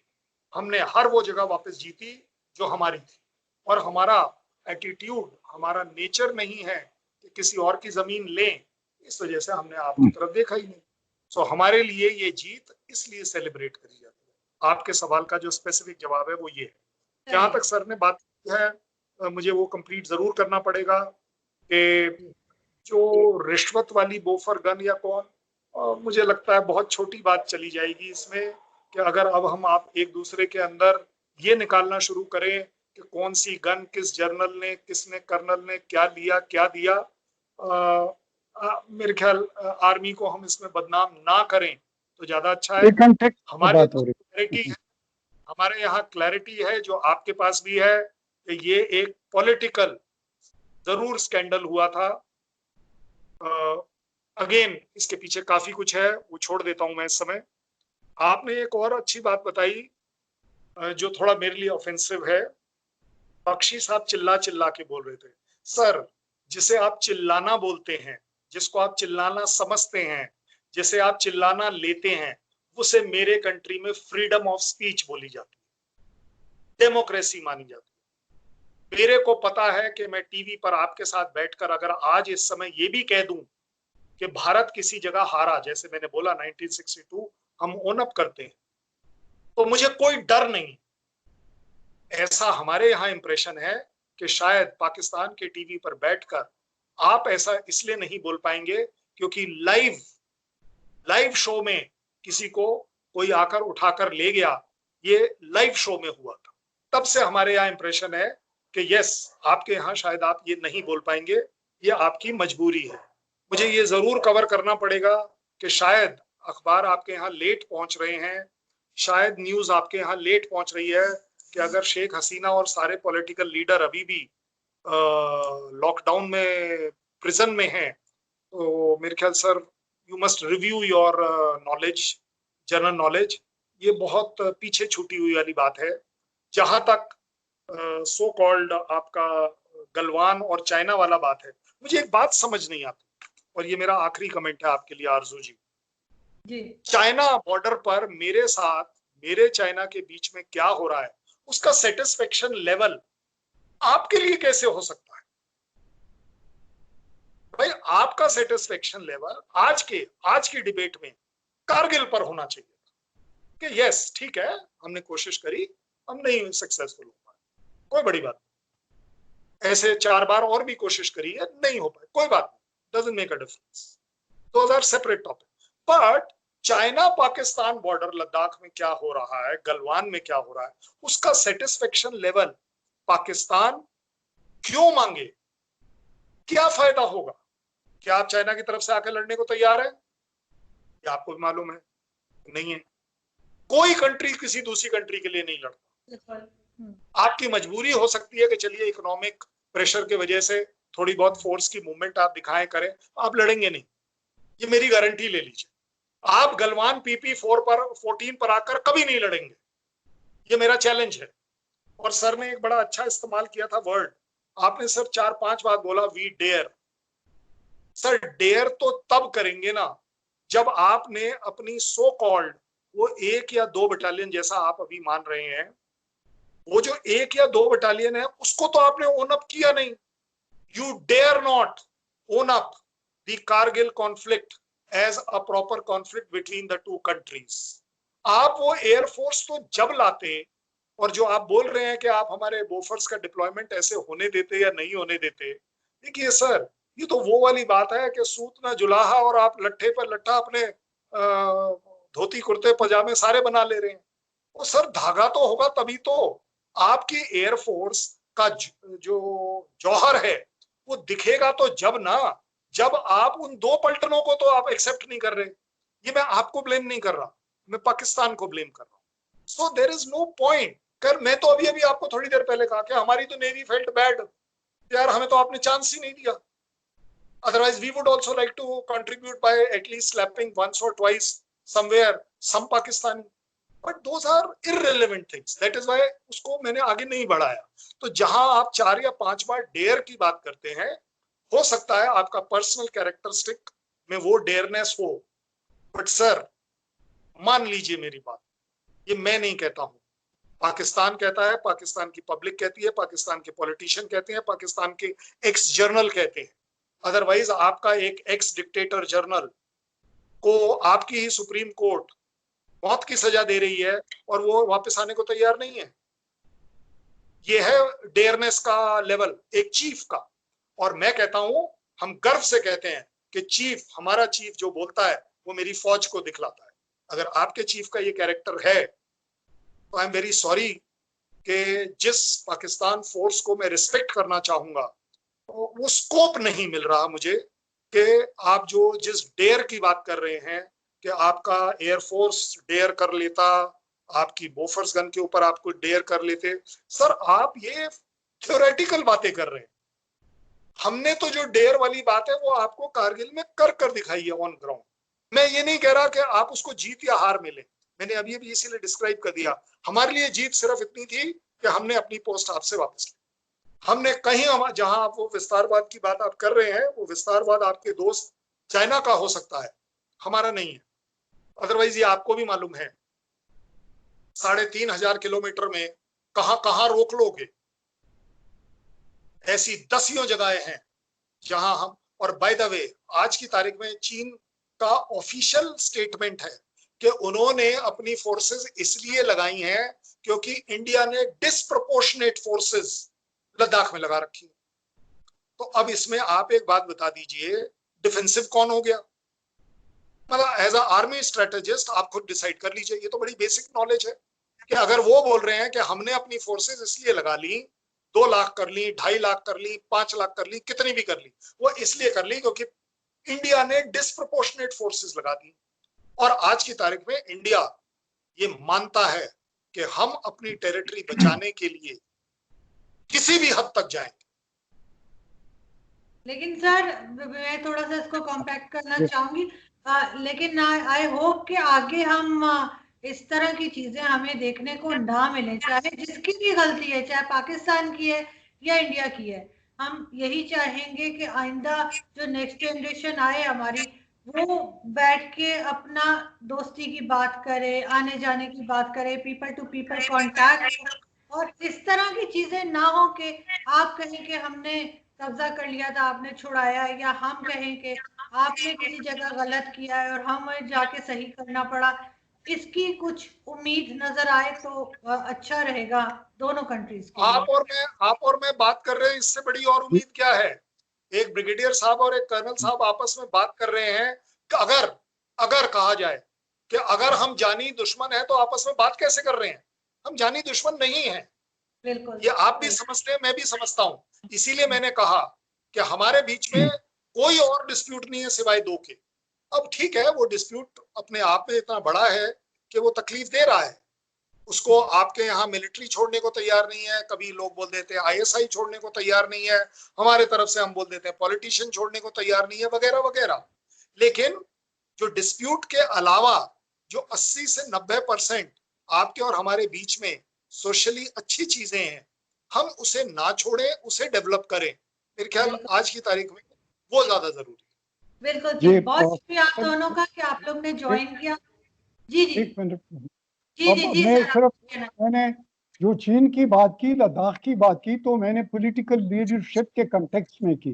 हमने हर वो जगह वापस जीती जो हमारी थी। और हमारा एटीट्यूड, हमारा नेचर नहीं है कि किसी और की जमीन लें, इस वजह से हमने आपकी तरफ देखा ही नहीं। सो हमारे लिए ये जीत इसलिए सेलिब्रेट करी जाती है। आपके सवाल का जो स्पेसिफिक जवाब है वो ये है। जहां तक सर ने बात की है, मुझे वो कंप्लीट जरूर करना पड़ेगा कि जो रिश्वत वाली बोफर गन या कौन, मुझे लगता है बहुत छोटी बात चली जाएगी इसमें। कि अगर अब हम आप एक दूसरे के अंदर ये निकालना शुरू करें कि कौन सी गन किस जर्नल ने, किसने कर्नल ने क्या लिया क्या दिया, मेरे ख्याल आर्मी को हम इसमें बदनाम ना करें तो ज्यादा अच्छा है। हमारे क्लैरिटी है, हमारे यहाँ क्लैरिटी है जो आपके पास भी है कि ये एक पॉलिटिकल जरूर स्कैंडल हुआ था। अगेन इसके पीछे काफी कुछ है, वो छोड़ देता हूं मैं इस समय। आपने एक और अच्छी बात बताई जो थोड़ा मेरे लिए ऑफेंसिव है। बख्शी साहब चिल्ला चिल्ला के बोल रहे थे। सर, जिसे आप चिल्लाना बोलते हैं, जिसको आप चिल्लाना समझते हैं, जिसे आप चिल्लाना लेते हैं, उसे मेरे कंट्री में फ्रीडम ऑफ स्पीच बोली जाती है, डेमोक्रेसी मानी जाती है। मेरे को पता है कि मैं टीवी पर आपके साथ बैठकर अगर आज इस समय ये भी कह दूं कि भारत किसी जगह हारा, जैसे मैंने बोला 1962 हम ओन अप करते हैं, तो मुझे कोई डर नहीं। ऐसा हमारे यहाँ इंप्रेशन है कि शायद पाकिस्तान के टीवी पर बैठकर आप ऐसा इसलिए नहीं बोल पाएंगे क्योंकि लाइव शो में किसी को कोई आकर उठाकर ले गया, ये लाइव शो में हुआ था। तब से हमारे यहाँ इंप्रेशन है कि यस, आपके यहाँ शायद आप ये नहीं बोल पाएंगे, ये आपकी मजबूरी है। मुझे ये जरूर कवर करना पड़ेगा कि शायद अखबार आपके यहाँ लेट पहुंच रहे हैं, शायद न्यूज आपके यहाँ लेट पहुंच रही है कि अगर शेख हसीना और सारे पॉलिटिकल लीडर अभी भी लॉकडाउन में, प्रिजन में हैं, तो मेरे ख्याल sir you must review your knowledge, general knowledge. ये बहुत पीछे छूटी हुई वाली बात है। जहां तक सो कॉल्ड आपका गलवान और चाइना वाला बात है, मुझे एक बात समझ नहीं आती, और ये मेरा आखिरी कमेंट है आपके लिए आरजू जी। जी। चाइना बॉर्डर पर मेरे साथ, मेरे चाइना के बीच में क्या हो रहा है, उसका सेटिस्फेक्शन लेवल आपके लिए कैसे हो सकता है? भाई आपका सेटिस्फेक्शन लेवल आज की डिबेट में कारगिल पर होना चाहिए कि यस ठीक है, हमने कोशिश करी, हम नहीं सक्सेसफुल हो पाए, कोई बड़ी बात नहीं। ऐसे 4 बार और भी कोशिश करी है, नहीं हो पाए, कोई बात नहीं, doesn't make a difference, those are separate topic. But China Pakistan border Ladakh में क्या हो रहा है, गलवान में क्या हो रहा है, उसका सेटिस्फेक्शन लेवल पाकिस्तान क्यों मांगे? क्या फायदा होगा? क्या आप चाइना की तरफ से आकर लड़ने को तैयार है? या आपको भी मालूम है नहीं है। कोई कंट्री किसी दूसरी कंट्री के लिए नहीं लड़ता। आपकी मजबूरी हो सकती है कि चलिए इकोनॉमिक प्रेशर की वजह से थोड़ी बहुत फोर्स की मूवमेंट आप दिखाएं करें, आप लड़ेंगे नहीं, ये मेरी गारंटी ले लीजिए। आप गलवान PP14 पर आकर कभी नहीं लड़ेंगे, ये मेरा चैलेंज है। और सर ने एक बड़ा अच्छा इस्तेमाल किया था वर्ड, आपने सर 4-5 बार बोला वी डेयर। सर डेयर तो तब करेंगे ना जब आपने अपनी सो कॉल्ड वो 1 या 2 बटालियन जैसा आप अभी मान रहे हैं, वो जो 1 या 2 बटालियन है उसको तो आपने ओन अप किया नहीं। You dare not own up the Kargil conflict as a proper conflict between the two countries. आप वो एयरफोर्स तो जब लाते, और जो आप बोल रहे हैं कि आप हमारे बोफर्स का डिप्लॉयमेंट ऐसे होने देते या नहीं होने देते, देखिए सर ये तो वो वाली बात है कि सूत ना जुलाहा और आप लट्ठे पर लट्ठा अपने धोती कुर्ते पजामे सारे बना ले रहे हैं। वो सर धागा तो होगा तभी तो आपकी एयरफोर्स का जो जौहर है वो दिखेगा तो जब ना, जब आप उन 2 पलटनों को तो आप एक्सेप्ट नहीं कर रहे। ये मैं आपको ब्लेम नहीं कर रहा, मैं पाकिस्तान को ब्लेम कर रहा हूँ। So there is no point. कर मैं तो अभी आपको थोड़ी देर पहले कहा कि हमारी तो नेवी फेल्ट बैड, यार हमें तो आपने चांस ही नहीं दिया। Otherwise, we would also like to contribute by at least slapping once or twice somewhere some Pakistani. But those are irrelevant things. That is why उसको मैंने आगे नहीं बढ़ाया। तो जहां आप 4 या 5 बार डेयर की बात करते हैं, हो सकता है आपका पर्सनल कैरेक्टरिस्टिक में वो डेयरनेस हो, बट सर मान लीजिए मेरी बात, ये मैं नहीं कहता हूं, पाकिस्तान कहता है, पाकिस्तान की पब्लिक कहती है, पाकिस्तान के पॉलिटिशियन कहते हैं, पाकिस्तान के एक्स जर्नल कहते हैं। अदरवाइज आपका एक एक्स डिक्टेटर जर्नल को आपकी ही सुप्रीम कोर्ट मौत की सजा दे रही है और वो वापस आने को तैयार नहीं है। ये है डेयरनेस का लेवल एक चीफ का। और मैं कहता हूं, हम गर्व से कहते हैं कि चीफ, हमारा चीफ जो बोलता है वो मेरी फौज को दिखलाता है। अगर आपके चीफ का ये कैरेक्टर है तो आई एम वेरी सॉरी कि जिस पाकिस्तान फोर्स को मैं रिस्पेक्ट करना चाहूंगा वो स्कोप नहीं मिल रहा मुझे कि आप जो जिस डेयर की बात कर रहे हैं कि आपका एयरफोर्स डेयर कर लेता, आपकी बोफर्स गन के ऊपर आपको डेयर कर लेते। सर आप ये थ्योरेटिकल बातें कर रहे हैं। हमने तो जो डेयर वाली बात है वो आपको कारगिल में कर दिखाई है ऑन ग्राउंड। मैं ये नहीं कह रहा कि आप उसको जीत या हार मिले, मैंने अभी भी इसीलिए डिस्क्राइब कर दिया। हमारे लिए जीत सिर्फ इतनी थी कि हमने अपनी पोस्ट आपसे वापस ली। हमने कहीं जहां आप वो विस्तारवाद की बात आप कर रहे हैं, वो विस्तारवाद आपके दोस्त चाइना का हो सकता है, हमारा नहीं है। अदरवाइज ये आपको भी मालूम है 3,500 किलोमीटर में कहां कहां रोक लोगे। ऐसी दसियों जगहें हैं जहां हम, और बाय द वे आज की तारीख में चीन का ऑफिशियल स्टेटमेंट है कि उन्होंने अपनी फोर्सेस इसलिए लगाई हैं क्योंकि इंडिया ने डिस्प्रोपोर्शनेट फोर्सेस लद्दाख में लगा रखी। तो अब इसमें आप एक बात बता दीजिए, डिफेंसिव कौन हो गया? मतलब एज अ आर्मी स्ट्रेटेजिस्ट आप खुद डिसाइड कर लीजिए। ये तो बड़ी बेसिक नॉलेज है कि अगर वो बोल रहे हैं कि हमने अपनी फोर्सेस इसलिए लगा ली, 2 लाख कर ली, 2.5 लाख कर ली, 5 लाख कर ली, कितनी भी कर ली, वो इसलिए कर ली क्योंकि इंडिया ने डिस्प्रोपोर्शनेट फोर्सेस लगा दी। और आज की तारीख में इंडिया ये मानता है कि हम अपनी टेरिटरी बचाने के लिए किसी भी हद तक जाएंगे। लेकिन सर मैं थोड़ा सा इसको कॉम्पैक्ट करना चाहूंगी, लेकिन आई होप कि आगे हम इस तरह की चीजें हमें देखने को ना मिले, चाहे जिसकी भी गलती है, चाहे पाकिस्तान की है या इंडिया की है। हम यही चाहेंगे कि आइंदा जो नेक्स्ट जनरेशन आए हमारी, वो बैठ के अपना दोस्ती की बात करे, आने जाने की बात करे, पीपल टू पीपल कांटेक्ट, और इस तरह की चीजें ना हो कि आप कहें कि हमने कब्जा कर लिया था, आपने छुड़ाया, या हम कहें कि आपने किसी जगह गलत किया है और हमें जाके सही करना पड़ा। इसकी कुछ उम्मीद नजर आए तो अच्छा रहेगा दोनों कंट्रीज के लिए। आप और मैं बात कर रहे हैं, इससे बड़ी और उम्मीद क्या है? एक ब्रिगेडियर साहब और एक कर्नल साहब आपस में बात कर रहे हैं कि अगर अगर कहा जाए कि अगर हम जानी दुश्मन है तो आपस में बात कैसे कर रहे हैं? हम जानी दुश्मन नहीं है, बिल्कुल, ये आप भी समझते हैं, मैं भी समझता हूं। इसीलिए मैंने कहा कि हमारे बीच में कोई और डिस्प्यूट नहीं है सिवाय दो के। अब ठीक है, वो डिस्प्यूट अपने आप में इतना बड़ा है कि वो तकलीफ दे रहा है। उसको आपके यहाँ मिलिट्री छोड़ने को तैयार नहीं है, कभी लोग बोल देते हैं आईएसआई छोड़ने को तैयार नहीं है, हमारे तरफ से हम बोल देते हैं पॉलिटिशियन छोड़ने को तैयार नहीं है, वगैरह वगैरह। लेकिन जो डिस्प्यूट के अलावा जो 80 से 90% आपके और हमारे बीच में सोशली अच्छी चीजें हैं, हम उसे ना छोड़ें, उसे डेवलप करें। मेरे ख्याल आज की तारीख में वो ज्यादा जरूरी है। बिल्कुल जी ठीक। बहुत शुक्रिया आप दोनों का कि आप लोग ने ज्वाइन किया। जी जी एक मिनट। जी जी अब जी मैं सर, सिर्फ, मैंने जो चीन की बात की, लद्दाख की बात की, तो मैंने पॉलिटिकल लीडरशिप के कंटेक्स्ट में की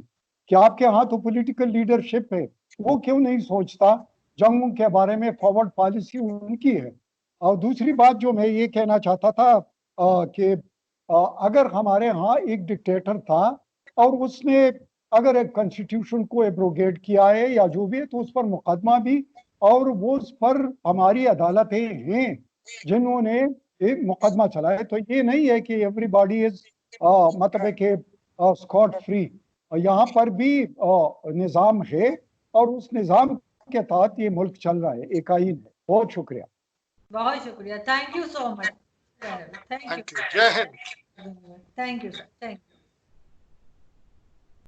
कि आपके यहाँ तो पॉलिटिकल लीडरशिप है, वो क्यों नहीं सोचता जंगों के बारे में? फॉरवर्ड पॉलिसी उनकी है। और दूसरी बात जो मैं ये कहना चाहता था कि अगर हमारे यहाँ एक डिक्टेटर था और उसने अगर एक कॉन्स्टिट्यूशन को एब्रोगेट किया है या जो भी है, तो उस पर मुकदमा भी, और वो उस पर हमारी अदालतें हैं जिन्होंने एक मुकदमा चलाया। तो ये नहीं है कि एवरीबॉडी इज मतलब है कि स्कॉट फ्री। यहाँ पर भी निज़ाम है और उस निज़ाम के तहत ये मुल्क चल रहा है, एक आइन है। बहुत शुक्रिया। बहुत शुक्रिया। Thank you so much. Thank you, thank you. जय हिंद। Thank you sir, thank you.